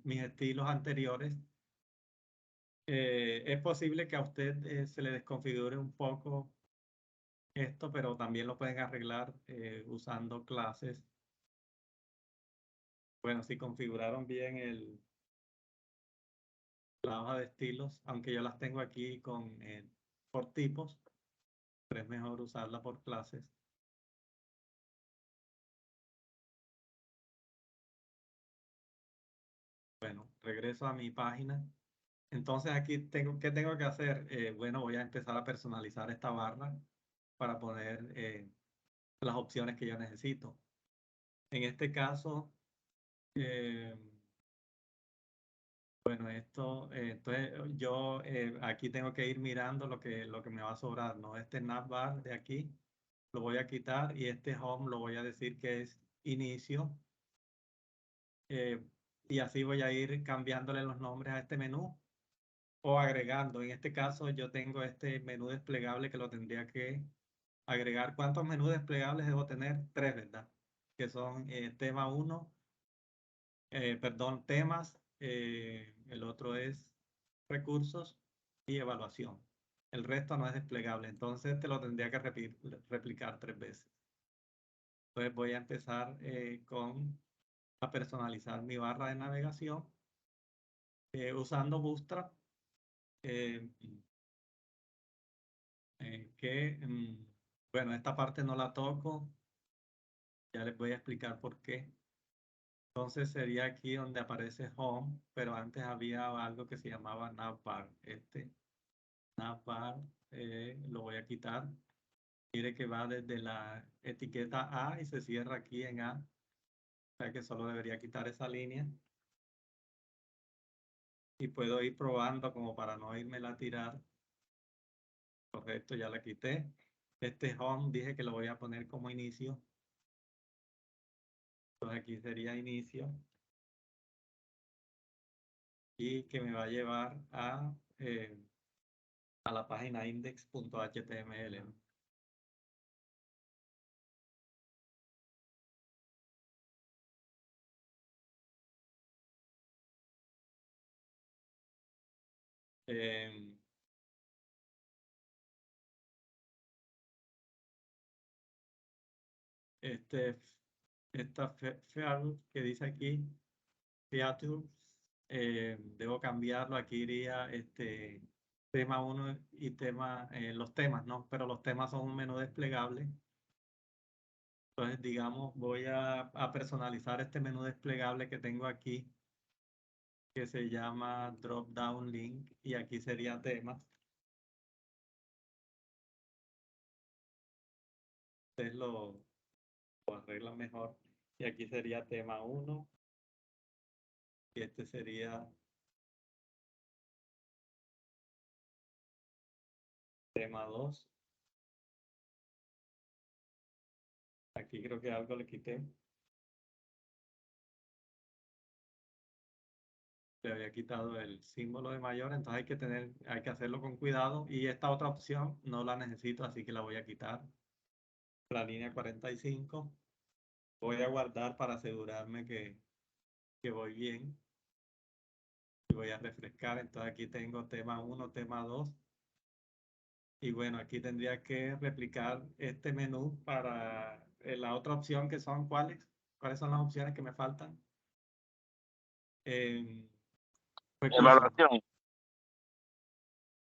mis estilos anteriores. Es posible que a usted se le desconfigure un poco esto, pero también lo pueden arreglar usando clases. Bueno, si configuraron bien la hoja de estilos, aunque yo las tengo aquí por tipos, pero es mejor usarla por clases. Bueno, regreso a mi página. Entonces aquí ¿qué tengo que hacer? Bueno, voy a empezar a personalizar esta barra para poner las opciones que yo necesito. En este caso, eh, bueno, entonces yo aquí tengo que ir mirando lo que me va a sobrar, ¿no? Este navbar de aquí lo voy a quitar y este home lo voy a decir que es inicio. Y así voy a ir cambiándole los nombres a este menú o agregando. En este caso yo tengo este menú desplegable que lo tendría que agregar. ¿Cuántos menús desplegables debo tener? 3, ¿verdad? Que son tema 1, perdón, temas, el otro es recursos y evaluación. El resto no es desplegable, entonces te lo tendría que replicar 3 veces. Entonces voy a empezar a personalizar mi barra de navegación usando Bootstrap, eh, bueno, esta parte no la toco, ya les voy a explicar por qué. Entonces sería aquí donde aparece Home, pero antes había algo que se llamaba Navbar. Este Navbar lo voy a quitar. Mire que va desde la etiqueta A y se cierra aquí en A. O sea que solo debería quitar esa línea. Y puedo ir probando como para no irme a tirar. Correcto, ya la quité. Este Home dije que lo voy a poner como inicio. Entonces aquí sería inicio. Y que me va a llevar a la página index.html. esta feature que dice aquí, feature, debo cambiarlo. Aquí iría tema 1 y los temas, ¿no? Pero los temas son un menú desplegable. Entonces, digamos, voy a personalizar este menú desplegable que tengo aquí, que se llama Drop Down Link, y aquí sería temas. Ustedes lo arreglan mejor. Y aquí sería tema 1. Y este sería tema 2. Aquí creo que algo le quité. Le había quitado el símbolo de mayor, entonces hay que hacerlo con cuidado. Y esta otra opción no la necesito, así que la voy a quitar. La línea 45. Voy a guardar para asegurarme que voy bien. Y voy a refrescar. Entonces aquí tengo tema 1, tema 2. Y bueno, aquí tendría que replicar este menú para la otra opción, que son ¿cuáles? ¿Cuáles son las opciones que me faltan? Recursos. Evaluación.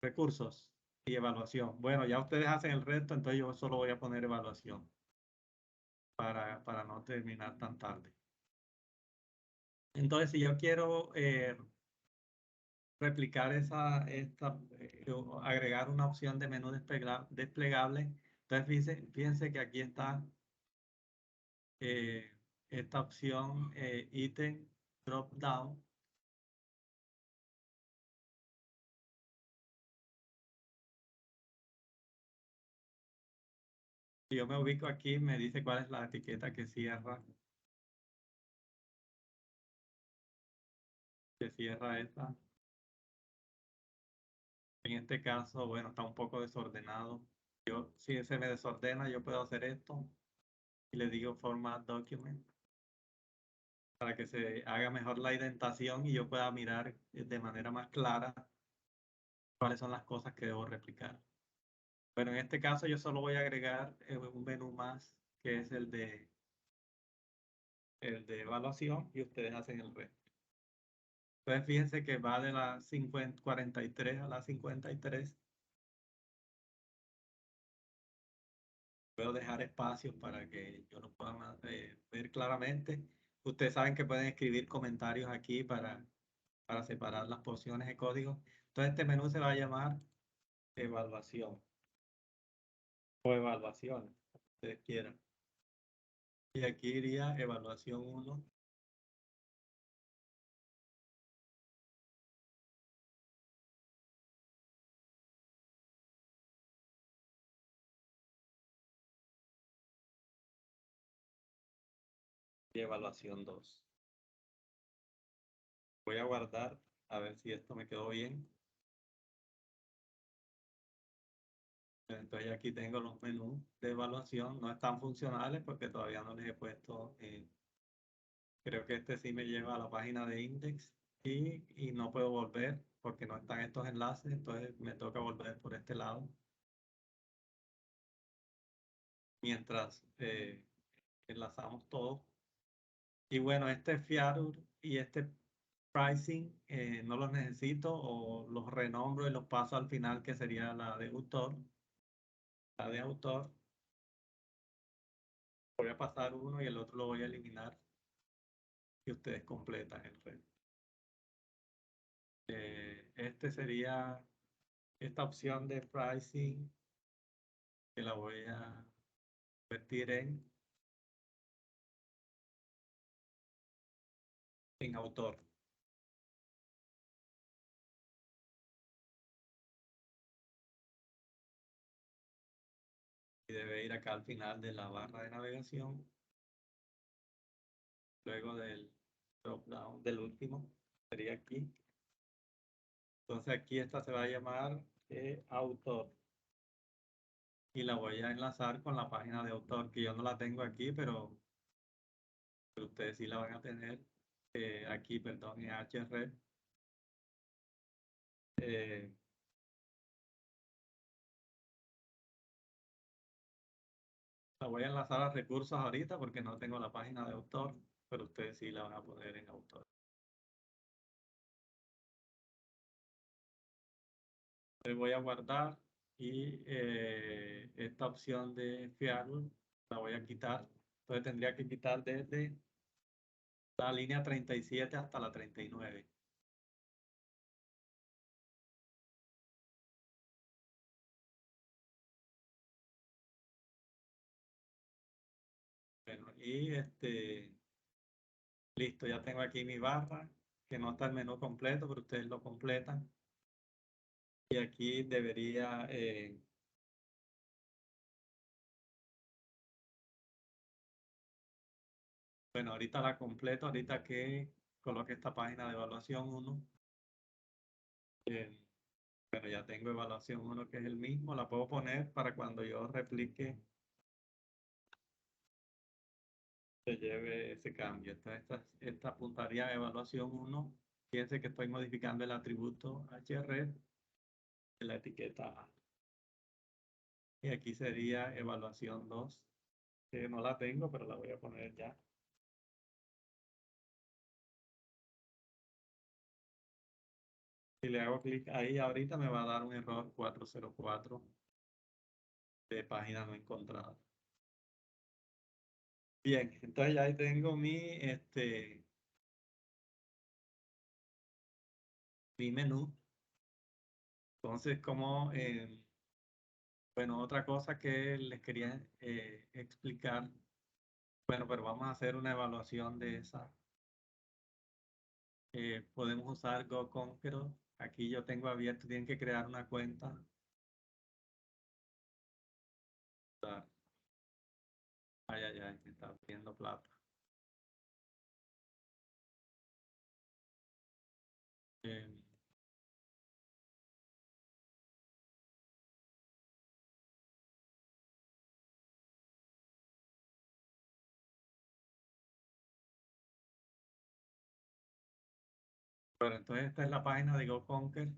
Recursos y evaluación. Bueno, ya ustedes hacen el resto, entonces yo solo voy a poner evaluación para no terminar tan tarde. Entonces, si yo quiero replicar agregar una opción de menú desplegable, entonces fíjense que aquí está esta opción ítem drop down. Si yo me ubico aquí, me dice cuál es la etiqueta que cierra esta. En este caso, bueno, está un poco desordenado. Si se me desordena, yo puedo hacer esto y le digo Format Document para que se haga mejor la indentación y yo pueda mirar de manera más clara cuáles son las cosas que debo replicar. Bueno, en este caso yo solo voy a agregar un menú más, que es el de evaluación, y ustedes hacen el resto. Entonces fíjense que va de la 43 a la 53. Puedo dejar espacios para que yo lo pueda ver claramente. Ustedes saben que pueden escribir comentarios aquí para separar las porciones de código. Entonces este menú se va a llamar evaluación o evaluaciones, como ustedes quieran. Y aquí iría evaluación 1. Y evaluación 2. Voy a guardar a ver si esto me quedó bien. Entonces aquí tengo los menús de evaluación. No están funcionales porque todavía no les he puesto. Creo que este sí me lleva a la página de index y no puedo volver porque no están estos enlaces. Entonces me toca volver por este lado. Mientras enlazamos todo. Y bueno, este feature y este pricing no los necesito, o los renombro y los paso al final, que sería la de autor. La de autor. Voy a pasar uno y el otro lo voy a eliminar y ustedes completan el resto. Este sería esta opción de pricing, que la voy a convertir en autor. Y debe ir acá al final de la barra de navegación, luego del drop down del último, sería aquí. Entonces aquí esta se va a llamar autor. Y la voy a enlazar con la página de autor, que yo no la tengo aquí, pero ustedes sí la van a tener aquí, perdón, en href. La voy a enlazar a recursos ahorita porque no tengo la página de autor, pero ustedes sí la van a poner en autor. Le voy a guardar y esta opción de Fiagro la voy a quitar. Entonces tendría que quitar desde la línea 37 hasta la 39. Bueno, y listo, ya tengo aquí mi barra, que no está el menú completo, pero ustedes lo completan. Y aquí debería, bueno, ahorita la completo, ahorita que coloque esta página de evaluación 1. Bueno, ya tengo evaluación 1 que es el mismo, la puedo poner para cuando yo replique se lleve ese cambio. Entonces, esta apuntaría a evaluación 1. Fíjense que estoy modificando el atributo href de la etiqueta A. Y aquí sería evaluación 2, que no la tengo, pero la voy a poner ya. Si le hago clic ahí ahorita me va a dar un error 404 de página no encontrada. Bien, entonces ya ahí tengo mi menú. Entonces, como, bueno, otra cosa que les quería explicar, bueno, pero vamos a hacer una evaluación de esa. Podemos usar GoConqueror. Aquí yo tengo abierto, tienen que crear una cuenta. Ay, ay, ay, me está pidiendo plata. Eh, Bueno, entonces esta es la página de GoConquer.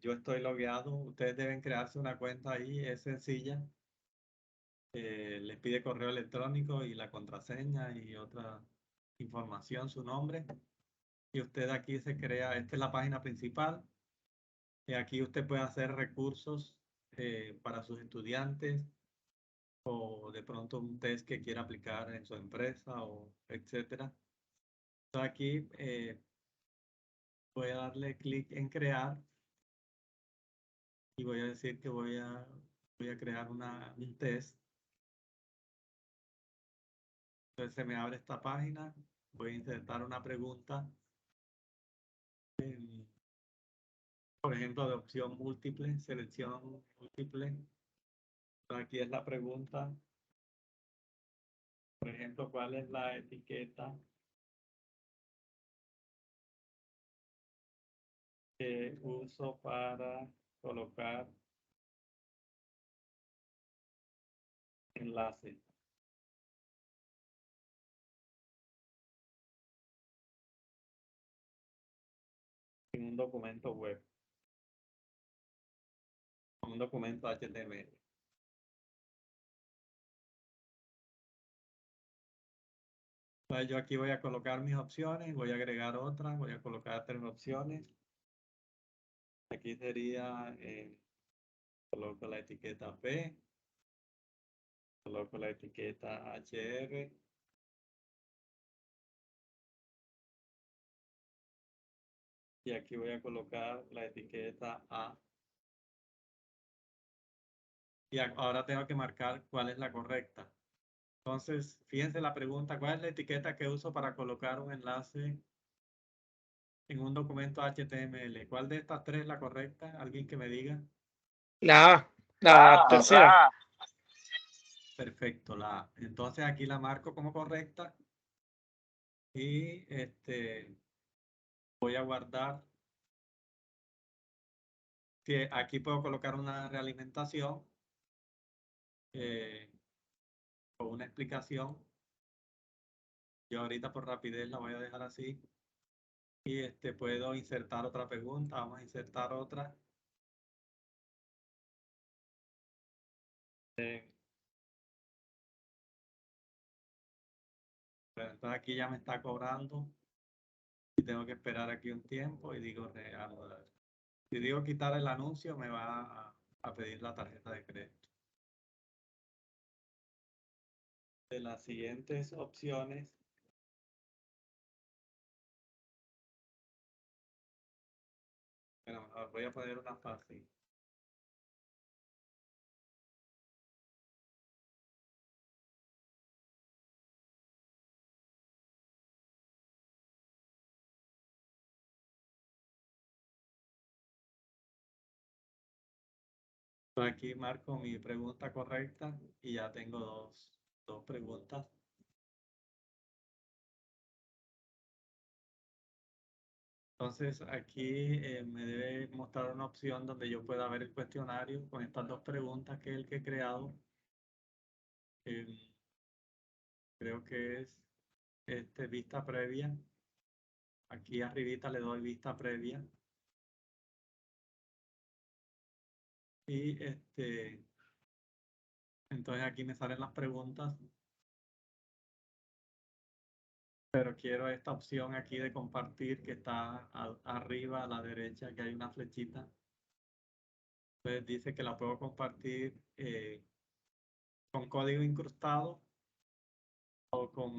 Yo estoy logueado. Ustedes deben crearse una cuenta ahí, es sencilla. Les pide correo electrónico y la contraseña y otra información, su nombre. Y usted aquí se crea, esta es la página principal. Y aquí usted puede hacer recursos para sus estudiantes o de pronto un test que quiera aplicar en su empresa o etcétera. Entonces aquí voy a darle clic en crear y voy a decir que voy a crear un test. Entonces se me abre esta página, voy a insertar una pregunta, por ejemplo, de opción múltiple, selección múltiple. Entonces, aquí es la pregunta, por ejemplo, ¿cuál es la etiqueta que uso para colocar enlace en un documento web, un documento HTML? Entonces yo aquí voy a colocar mis opciones, voy a agregar otras, voy a colocar 3 opciones. Aquí sería, coloco la etiqueta P, coloco la etiqueta HR, y aquí voy a colocar la etiqueta A. Y ahora tengo que marcar cuál es la correcta. Entonces, fíjense la pregunta, ¿cuál es la etiqueta que uso para colocar un enlace en un documento HTML? ¿Cuál de estas 3 es la correcta? ¿Alguien que me diga? La A, la tercera. Perfecto, la A. Entonces aquí la marco como correcta y voy a guardar. Que aquí puedo colocar una realimentación o una explicación. Yo ahorita por rapidez la voy a dejar así. Y puedo insertar otra pregunta. Vamos a insertar otra. Pero entonces aquí ya me está cobrando y tengo que esperar aquí un tiempo y digo reanudar. Si digo quitar el anuncio, me va a pedir la tarjeta de crédito. De las siguientes opciones, bueno, voy a poner una fácil. Aquí marco mi pregunta correcta y ya tengo dos preguntas. Entonces aquí me debe mostrar una opción donde yo pueda ver el cuestionario con estas dos preguntas que es el que he creado. Creo que es vista previa. Aquí arribita le doy vista previa. Y entonces aquí me salen las preguntas. Pero quiero esta opción aquí de compartir que está arriba a la derecha, que hay una flechita. Entonces dice que la puedo compartir con código incrustado o con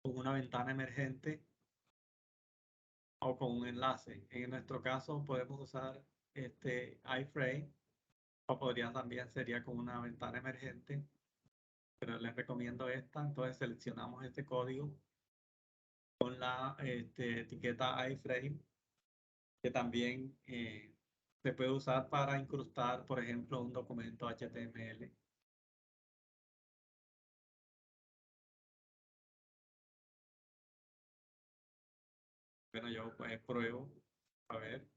una ventana emergente o con un enlace. En nuestro caso podemos usar iframe o podría también sería con una ventana emergente, pero les recomiendo esta. Entonces seleccionamos este código con la etiqueta iframe, que también se puede usar para incrustar, por ejemplo, un documento HTML. Bueno, yo pues pruebo, a ver.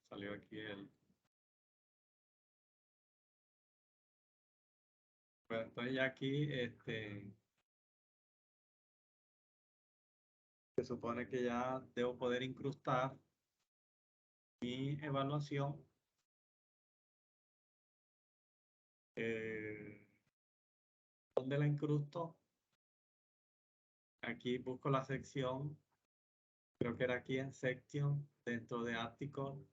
Salió aquí el... Bueno, entonces ya aquí se supone que ya debo poder incrustar mi evaluación. ¿Dónde la incrusto? Aquí busco la sección, creo que era aquí en Section, dentro de Article,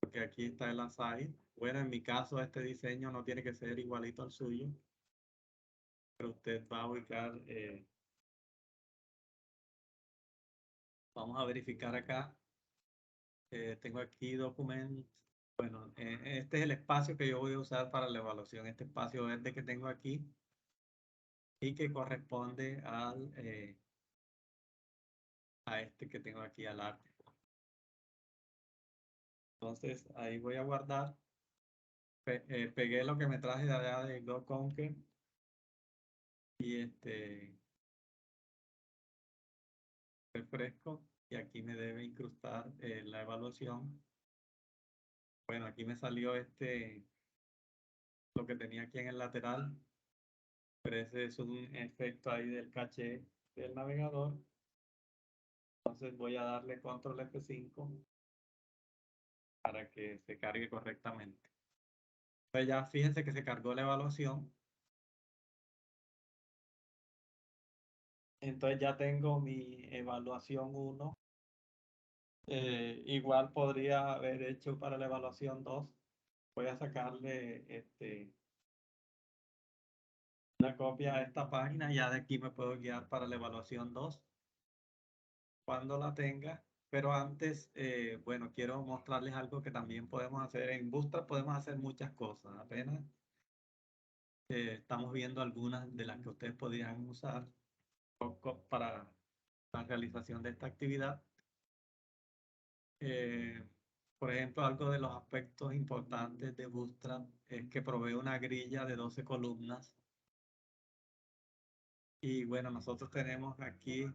porque aquí está el aside. Bueno, en mi caso este diseño no tiene que ser igualito al suyo, pero usted va a ubicar, vamos a verificar acá. Tengo aquí document. Bueno, este es el espacio que yo voy a usar para la evaluación, este espacio verde que tengo aquí y que corresponde a este que tengo aquí al arte. Entonces ahí voy a guardar. Pegué lo que me traje de allá de GoConquer y refresco y aquí me debe incrustar la evaluación. Bueno, aquí me salió lo que tenía aquí en el lateral, pero ese es un efecto ahí del caché del navegador. Entonces voy a darle control F5 para que se cargue correctamente. Entonces ya fíjense que se cargó la evaluación. Entonces ya tengo mi evaluación 1. Igual podría haber hecho para la evaluación 2. Voy a sacarle una copia a esta página y ya de aquí me puedo guiar para la evaluación 2 cuando la tenga. Pero antes, bueno, quiero mostrarles algo que también podemos hacer. En Bootstrap podemos hacer muchas cosas. Apenas estamos viendo algunas de las que ustedes podrían usar para la realización de esta actividad. Por ejemplo, algo de los aspectos importantes de Bootstrap es que provee una grilla de 12 columnas. Y bueno, nosotros tenemos aquí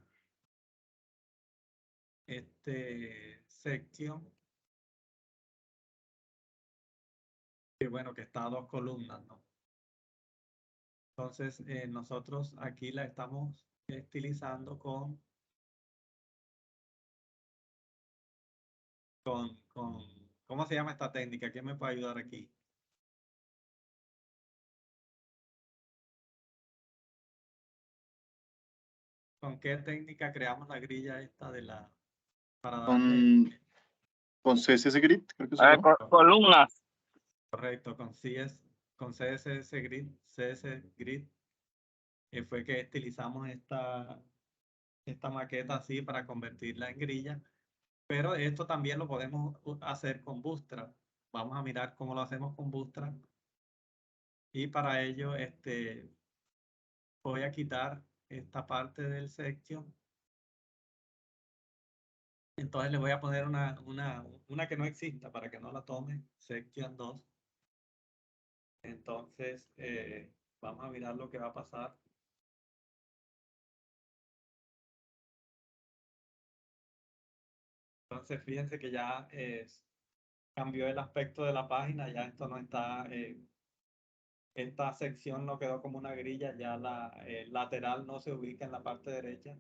section, que bueno, que está a 2 columnas, ¿no? Entonces, nosotros aquí la estamos estilizando con ¿cómo se llama esta técnica? ¿Quién me puede ayudar aquí? ¿Con qué técnica creamos la grilla esta para darle? Con CSS Grid, creo que se A ver, llama. columnas. Correcto, con CSS Grid fue que estilizamos esta maqueta así para convertirla en grilla, pero esto también lo podemos hacer con Bootstrap. Vamos a mirar cómo lo hacemos con Bootstrap, y para ello voy a quitar esta parte del section. Entonces le voy a poner una que no exista para que no la tome, section 2. Entonces vamos a mirar lo que va a pasar. Entonces fíjense que ya cambió el aspecto de la página, ya esto no está, esta sección no quedó como una grilla, ya la lateral no se ubica en la parte derecha,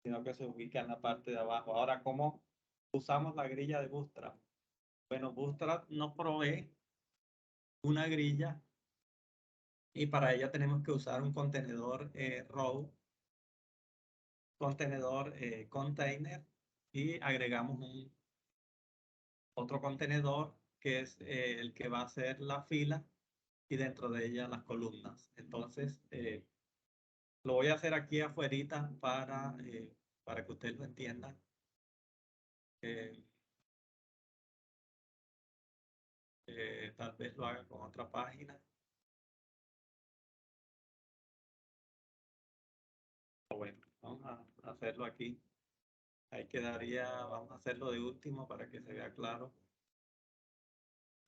sino que se ubica en la parte de abajo. Ahora, ¿cómo usamos la grilla de Bootstrap? Bueno, Bootstrap nos provee una grilla, y para ella tenemos que usar un contenedor row, contenedor container, y agregamos otro contenedor que es el que va a ser la fila, y dentro de ella las columnas. Entonces, lo voy a hacer aquí afuerita para que ustedes lo entiendan. Tal vez lo haga con otra página. Bueno, vamos a hacerlo aquí. Ahí quedaría, vamos a hacerlo de último para que se vea claro.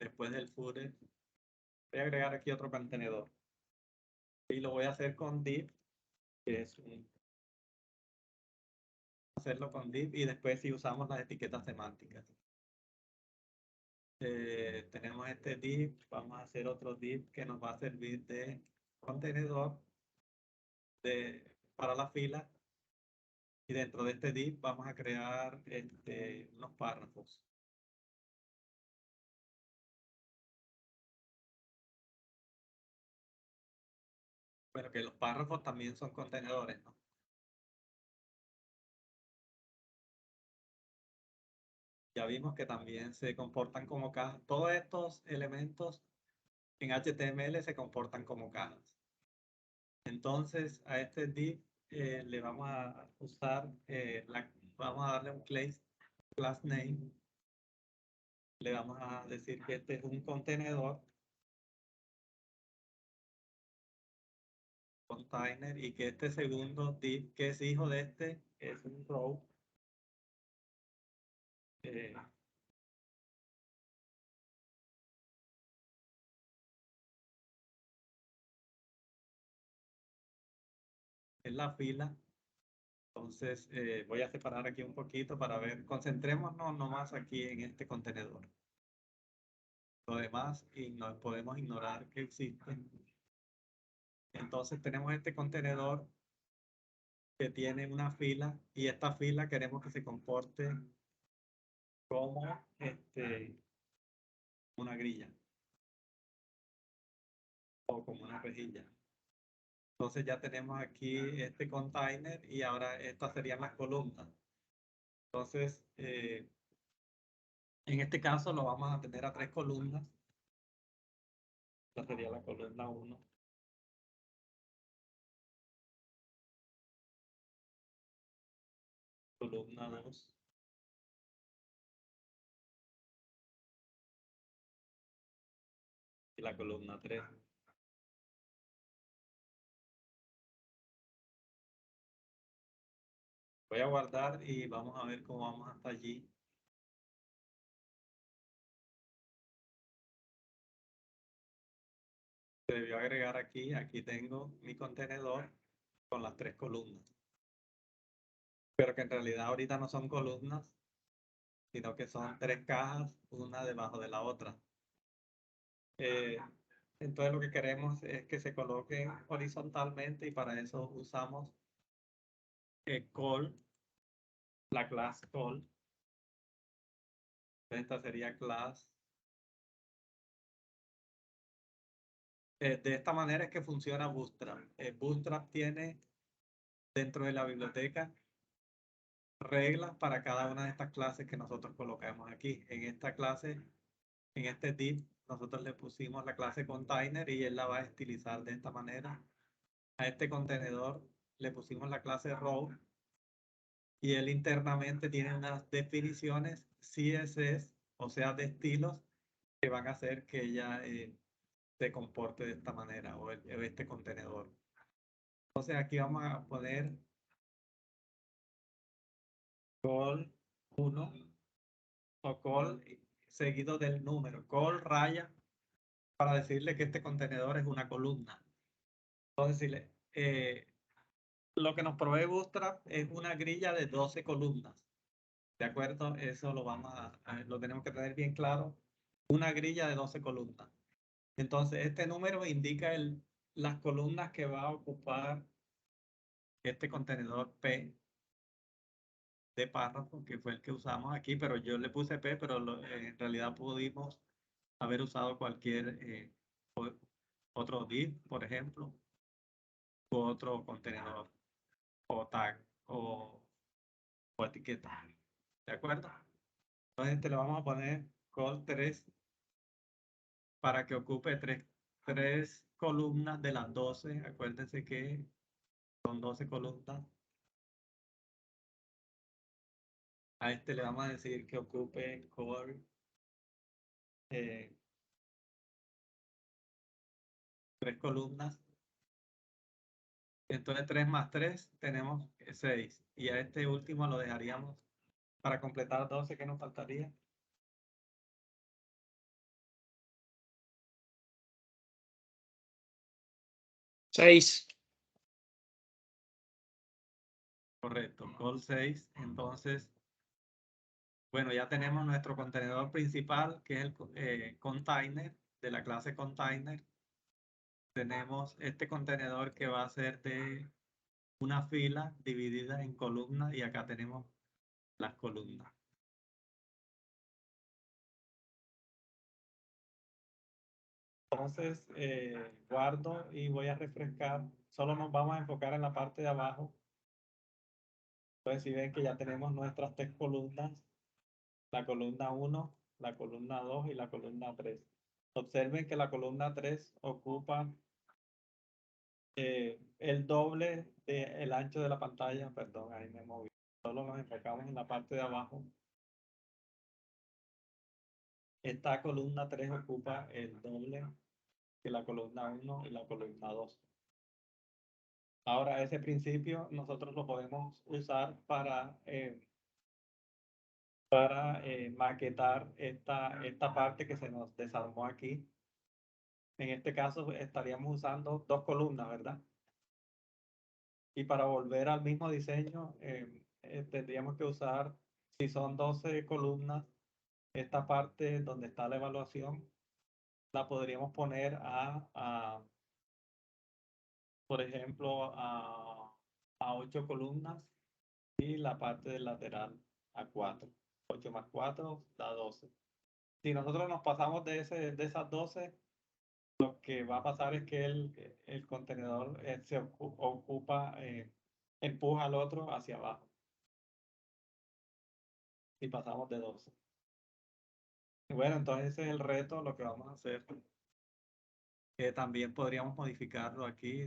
Después del footer, voy a agregar aquí otro contenedor. Y lo voy a hacer con div, que es hacerlo con div, y después si usamos las etiquetas semánticas. Tenemos este div, vamos a hacer otro div que nos va a servir de contenedor para la fila, y dentro de este div vamos a crear unos párrafos. Pero que los párrafos también son contenedores, ¿no? Ya vimos que también se comportan como cajas. Todos estos elementos en HTML se comportan como cajas. Entonces a este div le vamos a usar, vamos a darle un class name. Le vamos a decir que este es un contenedor, container, y que este segundo div, que es hijo de este, es un row. Es la fila. Entonces voy a separar aquí un poquito para ver, concentrémonos nomás aquí en este contenedor. Lo demás podemos ignorar que existe. Entonces tenemos este contenedor que tiene una fila, y esta fila queremos que se comporte como una grilla o como una rejilla. Entonces ya tenemos aquí este container, y ahora estas serían las columnas. Entonces, en este caso lo vamos a tener a 3 columnas. Esta sería la columna 1. Columna 2. Y la columna 3. Voy a guardar y vamos a ver cómo vamos hasta allí. Se debió agregar aquí. Aquí tengo mi contenedor con las 3 columnas. Pero que en realidad ahorita no son columnas, sino que son 3 cajas, una debajo de la otra. Entonces lo que queremos es que se coloquen horizontalmente, y para eso usamos call, la clase call, Esta sería class. De esta manera es que funciona Bootstrap. Bootstrap tiene dentro de la biblioteca reglas para cada una de estas clases que nosotros colocamos aquí. En esta clase, en este div, nosotros le pusimos la clase container y él la va a estilizar de esta manera. A este contenedor le pusimos la clase row y él internamente tiene unas definiciones CSS, o sea, de estilos que van a hacer que ella se comporte de esta manera o este contenedor. Entonces aquí vamos a poner call 1 o call seguido del número, call raya, para decirle que este contenedor es una columna. Entonces, lo que nos provee Bootstrap es una grilla de 12 columnas. ¿De acuerdo? Eso lo lo tenemos que tener bien claro. Una grilla de 12 columnas. Entonces, este número indica las columnas que va a ocupar este contenedor P de párrafo, que fue el que usamos aquí, pero yo le puse P, pero en realidad pudimos haber usado cualquier otro div, por ejemplo, u otro contenedor, o tag, o etiqueta. ¿De acuerdo? Entonces, le vamos a poner call 3 para que ocupe tres columnas de las 12. Acuérdense que son 12 columnas. A este le vamos a decir que ocupe core 3 columnas. Entonces 3 más 3 tenemos 6. Y a este último lo dejaríamos para completar 12, que nos faltaría. Seis. Correcto, call 6. Entonces, bueno, ya tenemos nuestro contenedor principal, que es el container, de la clase container. Tenemos este contenedor que va a ser de una fila dividida en columnas y acá tenemos las columnas. Entonces, guardo y voy a refrescar. Solo nos vamos a enfocar en la parte de abajo. Entonces, si ven que ya tenemos nuestras 3 columnas, la columna 1, la columna 2 y la columna 3. Observen que la columna 3 ocupa el doble del ancho de la pantalla. Perdón, ahí me moví. Solo nos enfocamos en la parte de abajo. Esta columna 3 ocupa el doble de la columna 1 y la columna 2. Ahora, ese principio nosotros lo podemos usar para maquetar esta parte que se nos desarmó aquí. En este caso estaríamos usando 2 columnas, ¿verdad? Y para volver al mismo diseño, tendríamos que usar, si son 12 columnas, esta parte donde está la evaluación, la podríamos poner por ejemplo, a 8 columnas y la parte del lateral a 4. 8 más 4 da 12. Si nosotros nos pasamos de esas 12, lo que va a pasar es que el contenedor se ocupa, empuja al otro hacia abajo. Si pasamos de 12. Bueno, entonces ese es el reto, lo que vamos a hacer. También podríamos modificarlo aquí.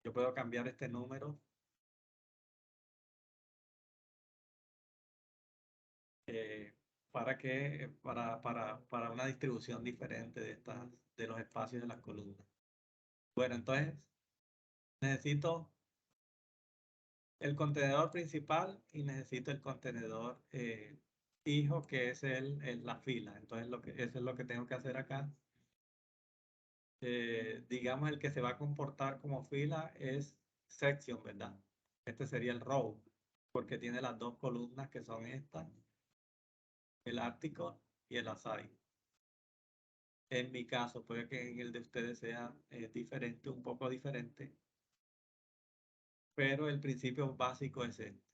Yo puedo cambiar este número. Para una distribución diferente de los espacios de las columnas. Bueno, entonces necesito el contenedor principal y necesito el contenedor hijo, que es la fila. Entonces eso es lo que tengo que hacer acá. Digamos, el que se va a comportar como fila es section, ¿verdad? Este sería el row, porque tiene las 2 columnas que son estas, el article y el aside. En mi caso, puede que en el de ustedes sea diferente, un poco diferente, pero el principio básico es este.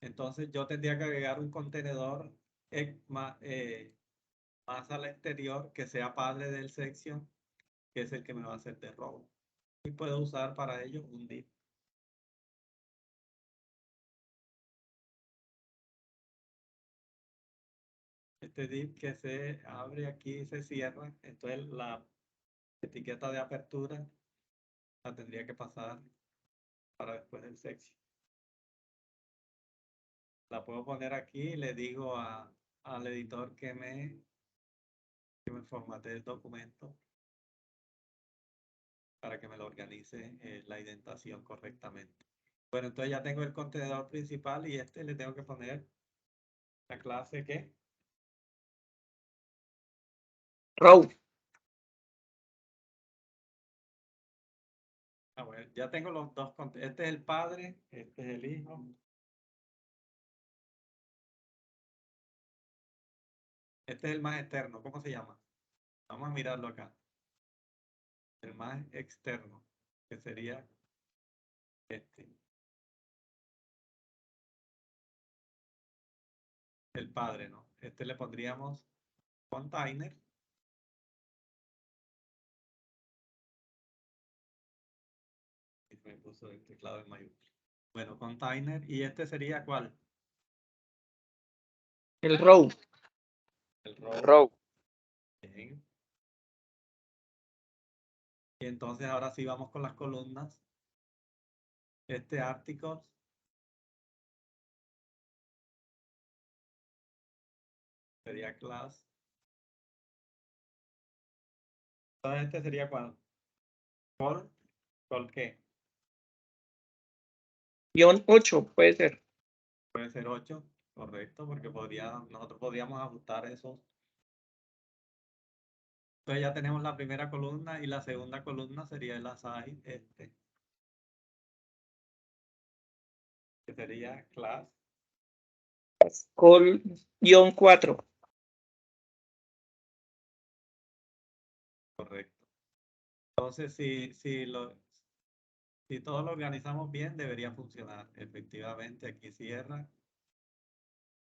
Entonces yo tendría que agregar un contenedor más al exterior que sea padre del section, que es el que me va a hacer de row. Y puedo usar para ello un div. Este div que se abre aquí y se cierra, entonces la etiqueta de apertura la tendría que pasar para después del section. La puedo poner aquí y le digo al editor que me formatee el documento para que me lo organice la indentación correctamente. Bueno, entonces ya tengo el contenedor principal y le tengo que poner la clase que Row. bueno, ya tengo los dos contenedores. Este es el padre, este es el hijo. Este es el más externo, ¿cómo se llama? Vamos a mirarlo acá. El más externo, que sería este. El padre, ¿no? Este le pondríamos container. Y me puso el teclado en mayúscula. Bueno, container. ¿Y este sería cuál? El row. El row. Row. Bien. Y entonces ahora sí vamos con las columnas. Este articles sería class. Entonces este sería cuál? ¿Call qué? -8 puede ser. Puede ser 8, correcto, porque nosotros podríamos ajustar eso. Entonces ya tenemos la primera columna y la segunda columna sería el assign que sería class. Call -4. Correcto. Entonces, si todo lo organizamos bien, debería funcionar. Efectivamente, aquí cierra.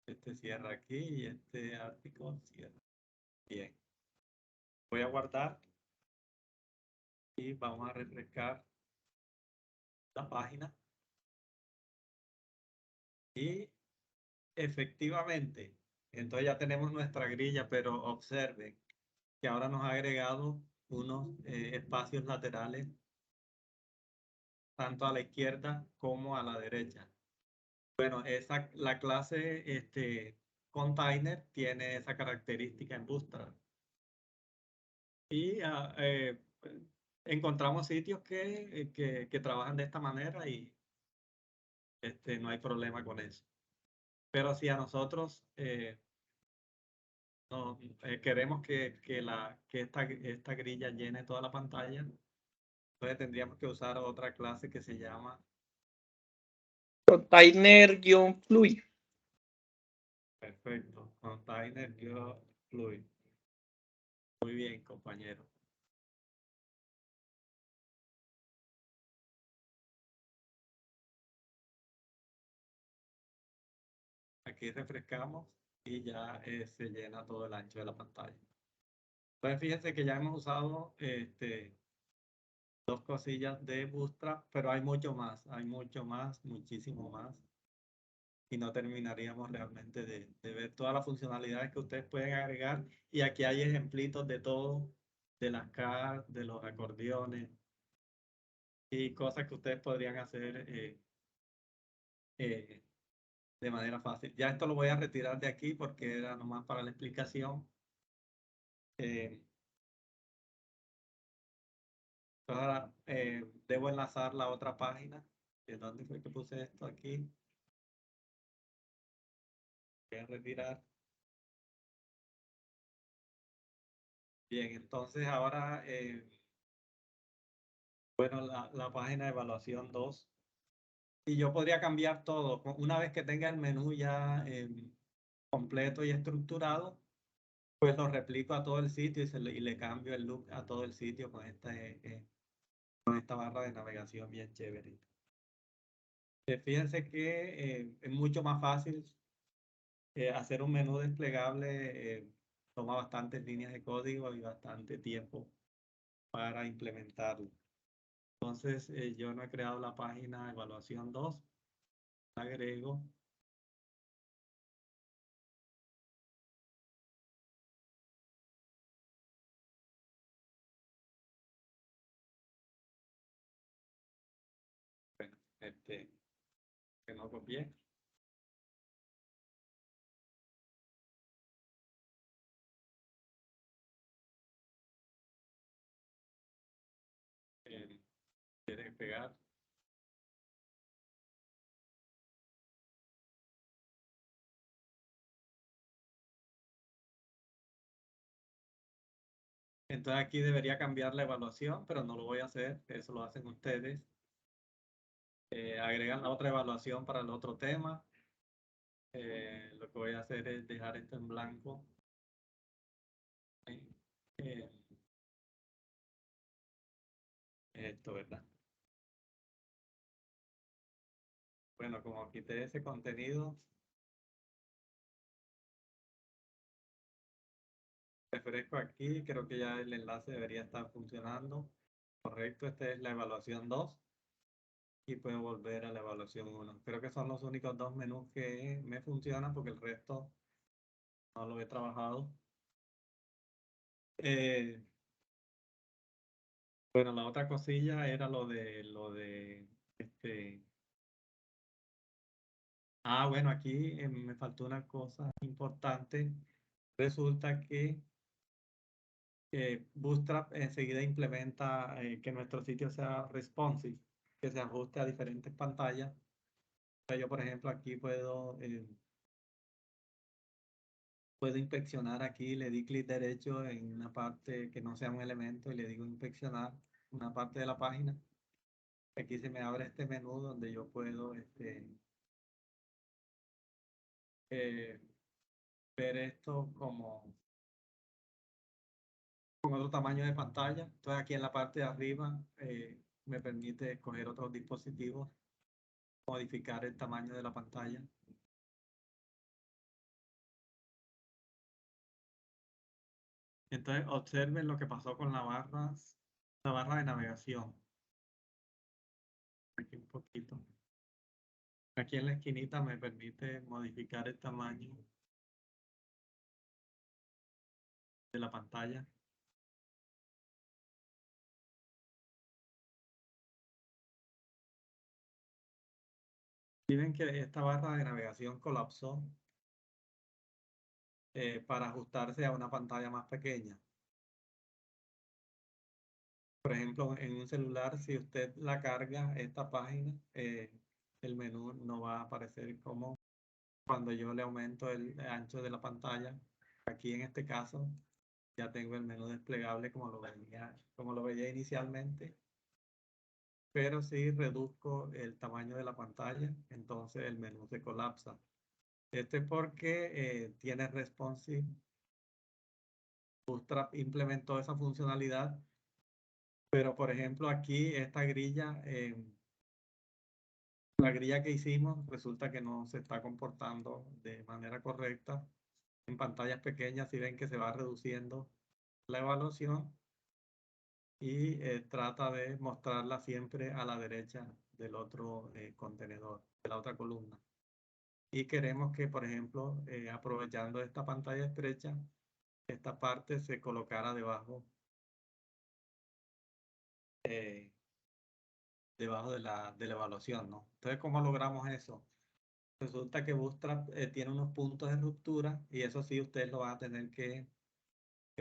Este cierra aquí y este artículo cierra. Bien. Voy a guardar y vamos a refrescar la página. Y efectivamente, entonces ya tenemos nuestra grilla, pero observen que ahora nos ha agregado unos espacios laterales tanto a la izquierda como a la derecha. Bueno, la clase container tiene esa característica en Bootstrap. Y encontramos sitios que trabajan de esta manera y no hay problema con eso. Pero si a nosotros queremos que esta grilla llene toda la pantalla, entonces tendríamos que usar otra clase que se llama Container-fluid. perfecto, container-fluid. Muy bien, compañero. Aquí refrescamos y ya se llena todo el ancho de la pantalla. Entonces fíjense que ya hemos usado dos cosillas de Bootstrap, pero hay mucho más, muchísimo más. Y no terminaríamos realmente de ver todas las funcionalidades que ustedes pueden agregar. Y aquí hay ejemplitos de todo, de las cards, de los acordeones y cosas que ustedes podrían hacer de manera fácil. Ya esto lo voy a retirar de aquí porque era nomás para la explicación. Ahora debo enlazar la otra página. ¿De dónde fue que puse esto aquí? Voy a retirar. Bien, entonces ahora, bueno, la página de evaluación 2. Y yo podría cambiar todo. Una vez que tenga el menú ya completo y estructurado, pues lo replico a todo el sitio y le cambio el look a todo el sitio con esta barra de navegación bien chévere. Fíjense que es mucho más fácil hacer un menú desplegable. Toma bastantes líneas de código y bastante tiempo para implementarlo. Entonces, yo no he creado la página evaluación 2. Agrego. Bueno, que no copié. ¿Quieres pegar? Entonces aquí debería cambiar la evaluación, pero no lo voy a hacer, eso lo hacen ustedes. Agregan la otra evaluación para el otro tema. Lo que voy a hacer es dejar esto en blanco. Eh, esto, ¿verdad? Bueno, como quité ese contenido, refresco aquí, creo que ya el enlace debería estar funcionando. Correcto, esta es la evaluación 2 y puedo volver a la evaluación 1. Creo que son los únicos dos menús que me funcionan porque el resto no lo he trabajado. Bueno, la otra cosilla era lo de bueno, aquí me faltó una cosa importante. Resulta que Bootstrap enseguida implementa que nuestro sitio sea responsive, que se ajuste a diferentes pantallas. O sea, yo, por ejemplo, aquí puedo inspeccionar aquí, le di clic derecho en una parte que no sea un elemento y le digo inspeccionar una parte de la página. Aquí se me abre este menú donde yo puedo ver esto como con otro tamaño de pantalla. Entonces aquí en la parte de arriba me permite escoger otros dispositivos, modificar el tamaño de la pantalla. Entonces observen lo que pasó con la barra de navegación. Aquí un poquito. Aquí en la esquinita me permite modificar el tamaño de la pantalla. Si ven que esta barra de navegación colapsó para ajustarse a una pantalla más pequeña. Por ejemplo, en un celular, si usted la carga, esta página, el menú no va a aparecer como cuando yo le aumento el ancho de la pantalla. Aquí en este caso ya tengo el menú desplegable como lo veía inicialmente. Pero si reduzco el tamaño de la pantalla, entonces el menú se colapsa. Esto es porque tiene responsive. Bootstrap implementó esa funcionalidad, pero por ejemplo aquí esta grilla, la grilla que hicimos resulta que no se está comportando de manera correcta. En pantallas pequeñas si ven que se va reduciendo la evaluación y trata de mostrarla siempre a la derecha del otro contenedor, de la otra columna. Y queremos que, por ejemplo, aprovechando esta pantalla estrecha, esta parte se colocara debajo de la evaluación, ¿no? Entonces, ¿cómo logramos eso? Resulta que Bootstrap tiene unos puntos de ruptura y eso sí ustedes lo van a tener que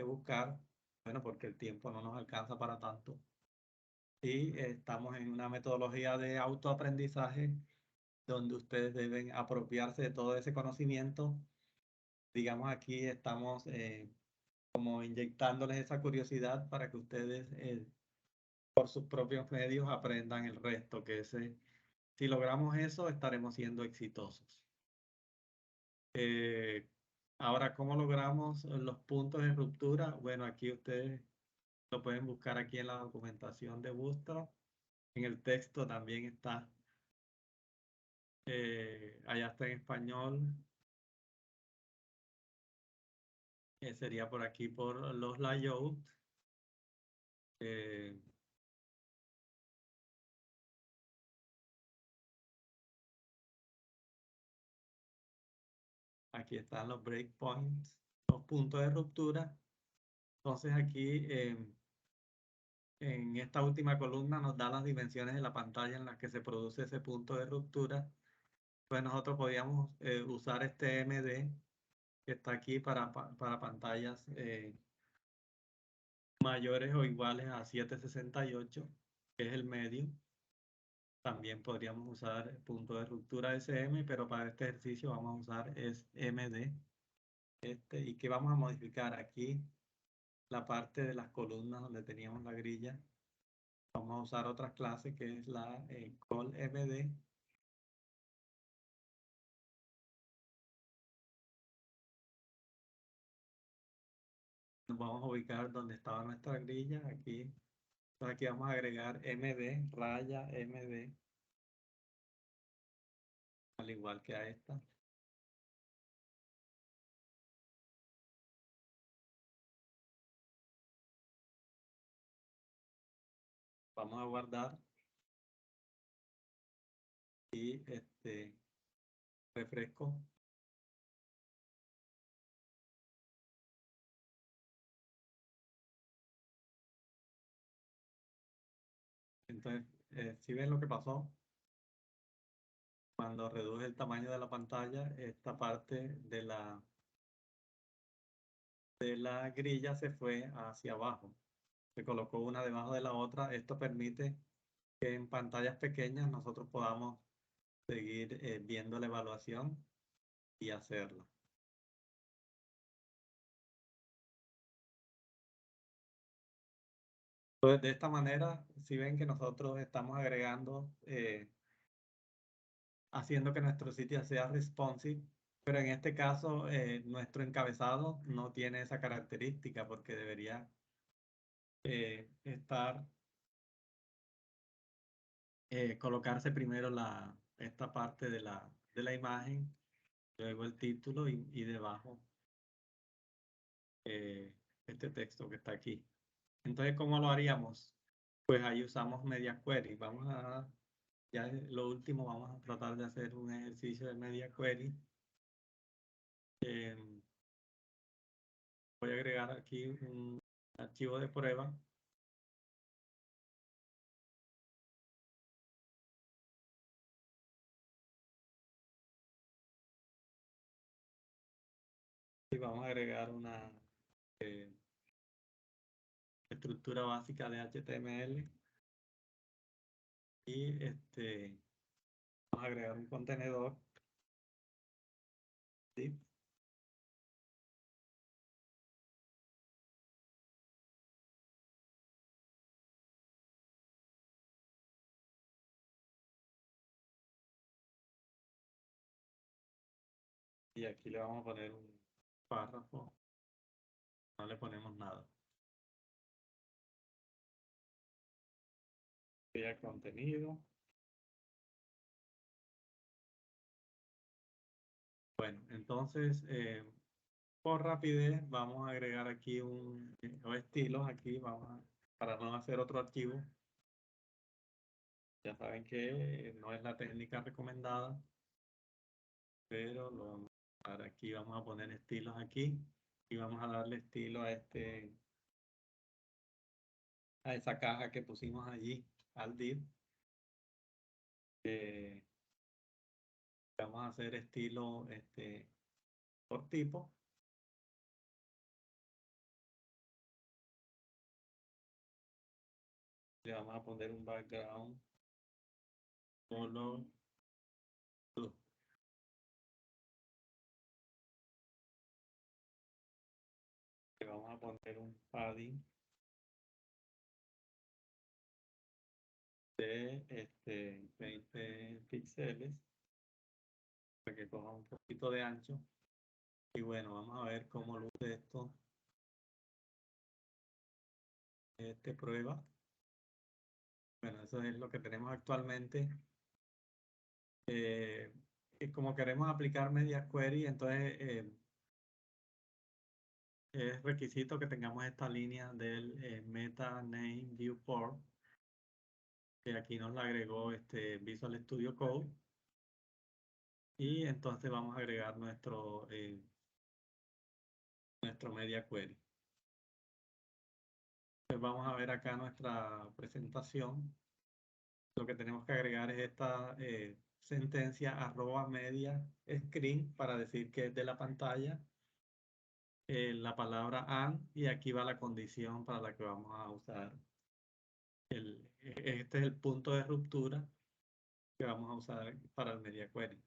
buscar, bueno, porque el tiempo no nos alcanza para tanto. Y estamos en una metodología de autoaprendizaje donde ustedes deben apropiarse de todo ese conocimiento. Digamos, aquí estamos como inyectándoles esa curiosidad para que ustedes por sus propios medios aprendan el resto, si logramos eso estaremos siendo exitosos. Ahora, ¿cómo logramos los puntos de ruptura? Bueno, aquí ustedes lo pueden buscar aquí en la documentación de Bootstrap. En el texto también está Allá está en español. Sería por aquí por los layout. Aquí están los breakpoints, los puntos de ruptura. Entonces aquí en esta última columna nos da las dimensiones de la pantalla en las que se produce ese punto de ruptura. Pues nosotros podíamos usar este MD que está aquí para pantallas mayores o iguales a 768, que es el medio. También podríamos usar el punto de ruptura SM, pero para este ejercicio vamos a usar es MD. Y que vamos a modificar aquí la parte de las columnas donde teníamos la grilla. Vamos a usar otra clase que es la call MD. Nos vamos a ubicar donde estaba nuestra grilla, aquí. Entonces aquí vamos a agregar MD, raya MD, al igual que a esta. Vamos a guardar y refresco. Entonces, si ven lo que pasó, cuando reduje el tamaño de la pantalla, esta parte de la grilla se fue hacia abajo. Se colocó una debajo de la otra. Esto permite que en pantallas pequeñas nosotros podamos seguir viendo la evaluación y hacerla. Entonces, de esta manera, si ven que nosotros estamos agregando, haciendo que nuestro sitio sea responsive, pero en este caso nuestro encabezado no tiene esa característica porque debería colocarse primero esta parte de la imagen, luego el título y debajo este texto que está aquí. Entonces, ¿cómo lo haríamos? Pues ahí usamos Media Query. Ya lo último, vamos a tratar de hacer un ejercicio de Media Query. Voy a agregar aquí un archivo de prueba. Y vamos a agregar una estructura básica de HTML. Y vamos a agregar un contenedor. ¿Sí? Y aquí le vamos a poner un párrafo. No le ponemos nada. Crea contenido. Bueno, entonces, por rapidez, vamos a agregar aquí los estilos. Aquí para no hacer otro archivo. Ya saben que no es la técnica recomendada, pero lo vamos a dar aquí. Vamos a poner estilos aquí y vamos a darle estilo a esa caja que pusimos allí, al div. Vamos a hacer estilo por tipo. Le vamos a poner un background color blue. Le vamos a poner un padding de 20 píxeles para que coja un poquito de ancho. Y bueno, vamos a ver cómo luce esto. Prueba. Bueno, eso es lo que tenemos actualmente. Y como queremos aplicar Media Query, entonces es requisito que tengamos esta línea del Meta Name Viewport, que aquí nos la agregó Visual Studio Code. Y entonces vamos a agregar nuestro Media Query. Entonces vamos a ver acá nuestra presentación. Lo que tenemos que agregar es esta sentencia @media screen para decir que es de la pantalla. La palabra and, y aquí va la condición para la que vamos a usar. Este es el punto de ruptura que vamos a usar para el Media Query.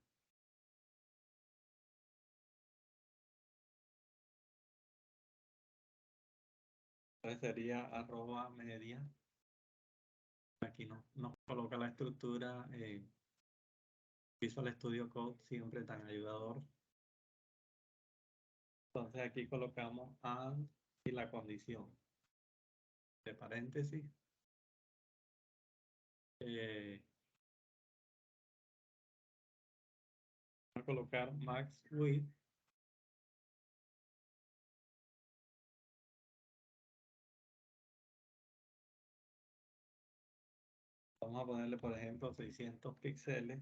Entonces sería @media. Aquí nos coloca la estructura Visual Studio Code, siempre tan ayudador. Entonces aquí colocamos and y la condición de paréntesis. Vamos a colocar max width. Vamos a ponerle, por ejemplo, 600 píxeles.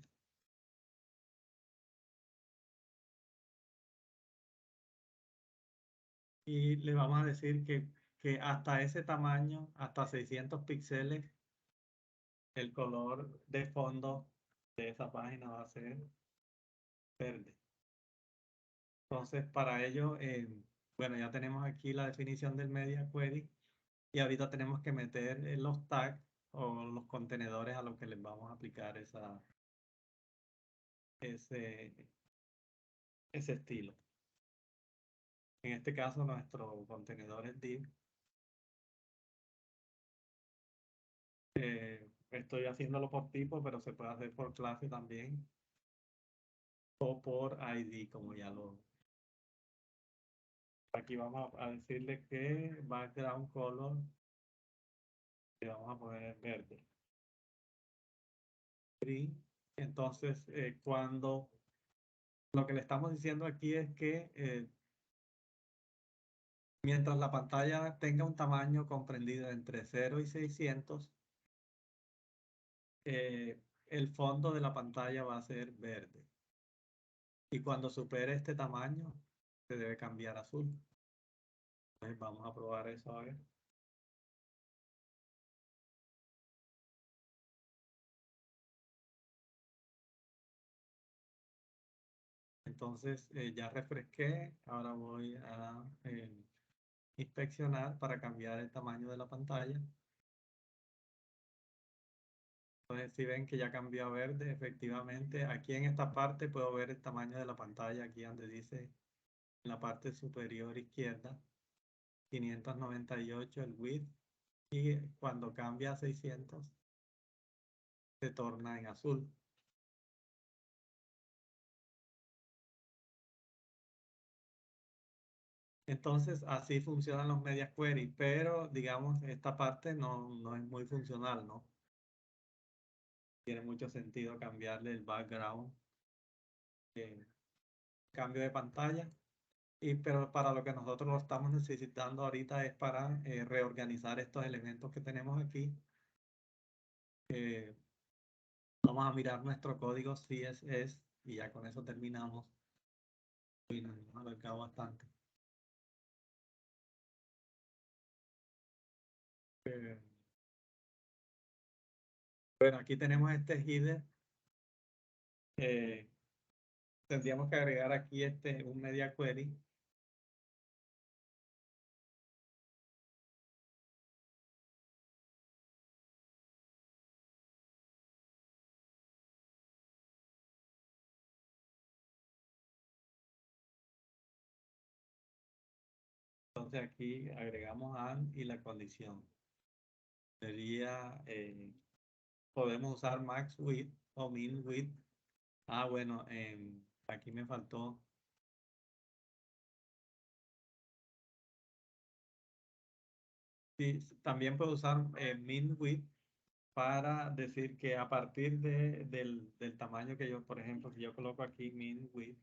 Y le vamos a decir que hasta ese tamaño, hasta 600 píxeles, el color de fondo de esa página va a ser verde. Entonces, para ello, bueno, ya tenemos aquí la definición del Media Query y ahorita tenemos que meter los tags o los contenedores a los que les vamos a aplicar ese estilo. En este caso, nuestro contenedor es div. Estoy haciéndolo por tipo, pero se puede hacer por clase también. O por ID, como ya lo... Aquí vamos a decirle que background color le vamos a poner verde. Entonces, cuando lo que le estamos diciendo aquí es que mientras la pantalla tenga un tamaño comprendido entre 0 y 600, el fondo de la pantalla va a ser verde. Y cuando supere este tamaño, se debe cambiar a azul. Entonces, vamos a probar eso a ver. Entonces, ya refresqué. Ahora voy a inspeccionar para cambiar el tamaño de la pantalla. Entonces, si ven que ya cambió a verde, efectivamente, aquí en esta parte puedo ver el tamaño de la pantalla, aquí donde dice en la parte superior izquierda, 598 el width, y cuando cambia a 600, se torna en azul. Entonces, así funcionan los Media Query, pero digamos, esta parte no es muy funcional, ¿no? Tiene mucho sentido cambiarle el background, cambio de pantalla, pero para lo que nosotros lo estamos necesitando ahorita es para reorganizar estos elementos que tenemos aquí. Vamos a mirar nuestro código CSS y ya con eso terminamos. Y nos hemos alargado bastante. Bueno, aquí tenemos este header. Tendríamos que agregar aquí un Media Query. Entonces aquí agregamos and y la condición. Sería, podemos usar max width o min width. Ah, bueno, aquí me faltó. Sí, también puedo usar min width para decir que a partir del tamaño que yo, por ejemplo, si yo coloco aquí min width,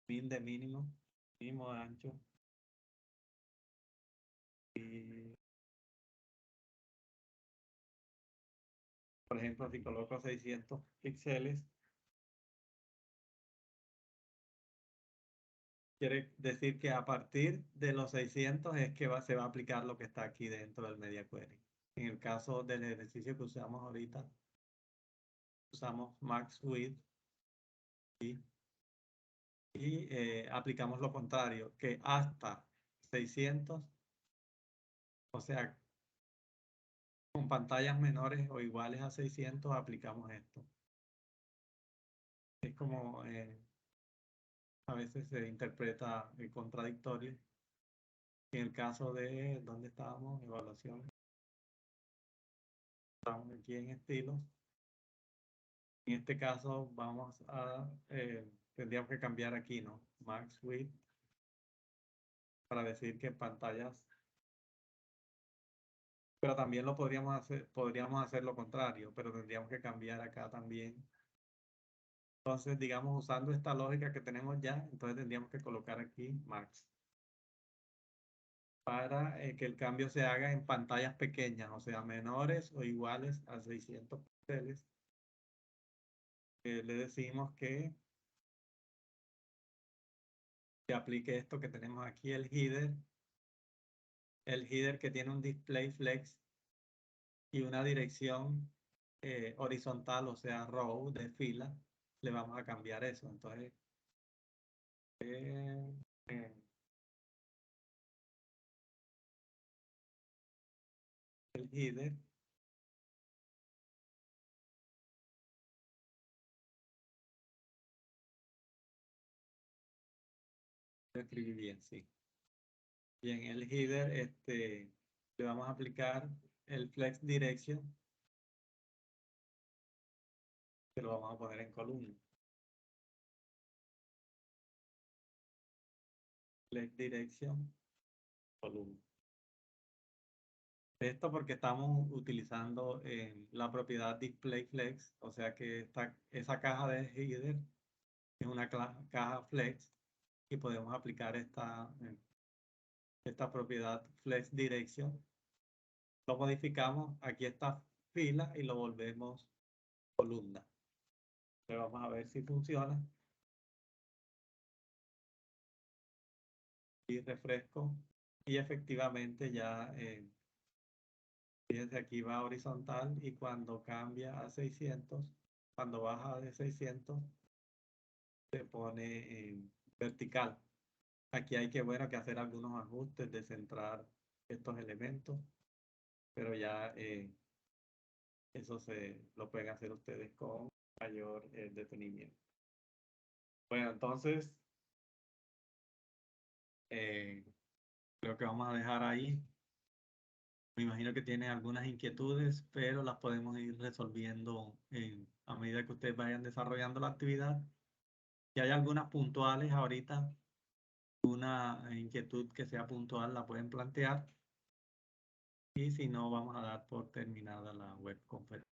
min de mínimo, mínimo de ancho, y por ejemplo, si coloco 600 píxeles, quiere decir que a partir de los 600 es que se va a aplicar lo que está aquí dentro del Media Query. En el caso del ejercicio que usamos ahorita, usamos max width y aplicamos lo contrario, que hasta 600, o sea, con pantallas menores o iguales a 600 aplicamos esto. Es como a veces se interpreta contradictorio. En el caso de, ¿dónde estábamos? Evaluación. Estamos aquí en estilos. En este caso vamos a, tendríamos que cambiar aquí, ¿no? Max width, para decir que pantallas, pero también lo podríamos hacer lo contrario, pero tendríamos que cambiar acá también. Entonces, digamos, usando esta lógica que tenemos ya, entonces tendríamos que colocar aquí max, para que el cambio se haga en pantallas pequeñas, o sea, menores o iguales a 600 píxeles. Le decimos que se aplique esto que tenemos aquí, el header que tiene un display flex y una dirección horizontal, o sea, row de fila, le vamos a cambiar eso. Entonces, el header lo escribí bien, sí. Bien, el header le vamos a aplicar el flex direction, que lo vamos a poner en columna. Flex direction, columna. Esto porque estamos utilizando la propiedad display flex, o sea que esa caja de header es una caja flex y podemos aplicar esta propiedad flex direction. Lo modificamos, aquí está fila y lo volvemos columna. Entonces vamos a ver si funciona. Y refresco y efectivamente ya fíjense, aquí va horizontal y cuando cambia a 600, cuando baja de 600 se pone vertical. Aquí hay que hacer algunos ajustes de centrar estos elementos, pero ya eso lo pueden hacer ustedes con mayor detenimiento. Bueno, entonces creo que vamos a dejar ahí. Me imagino que tienen algunas inquietudes, pero las podemos ir resolviendo a medida que ustedes vayan desarrollando la actividad. Si hay algunas puntuales ahorita, una inquietud que sea puntual la pueden plantear. Y si no, vamos a dar por terminada la webconferencia.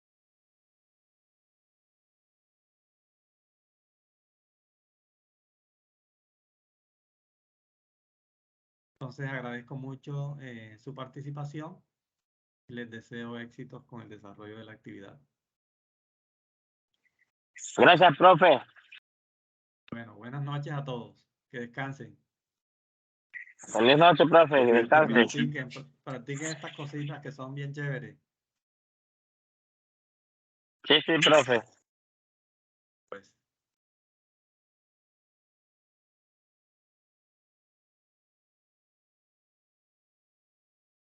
Entonces agradezco mucho su participación y les deseo éxitos con el desarrollo de la actividad. Gracias, profe. Bueno, buenas noches a todos. Que descansen. Feliz noche, profe. Que descanse. Practiquen estas cositas que son bien chéveres. Sí, profe.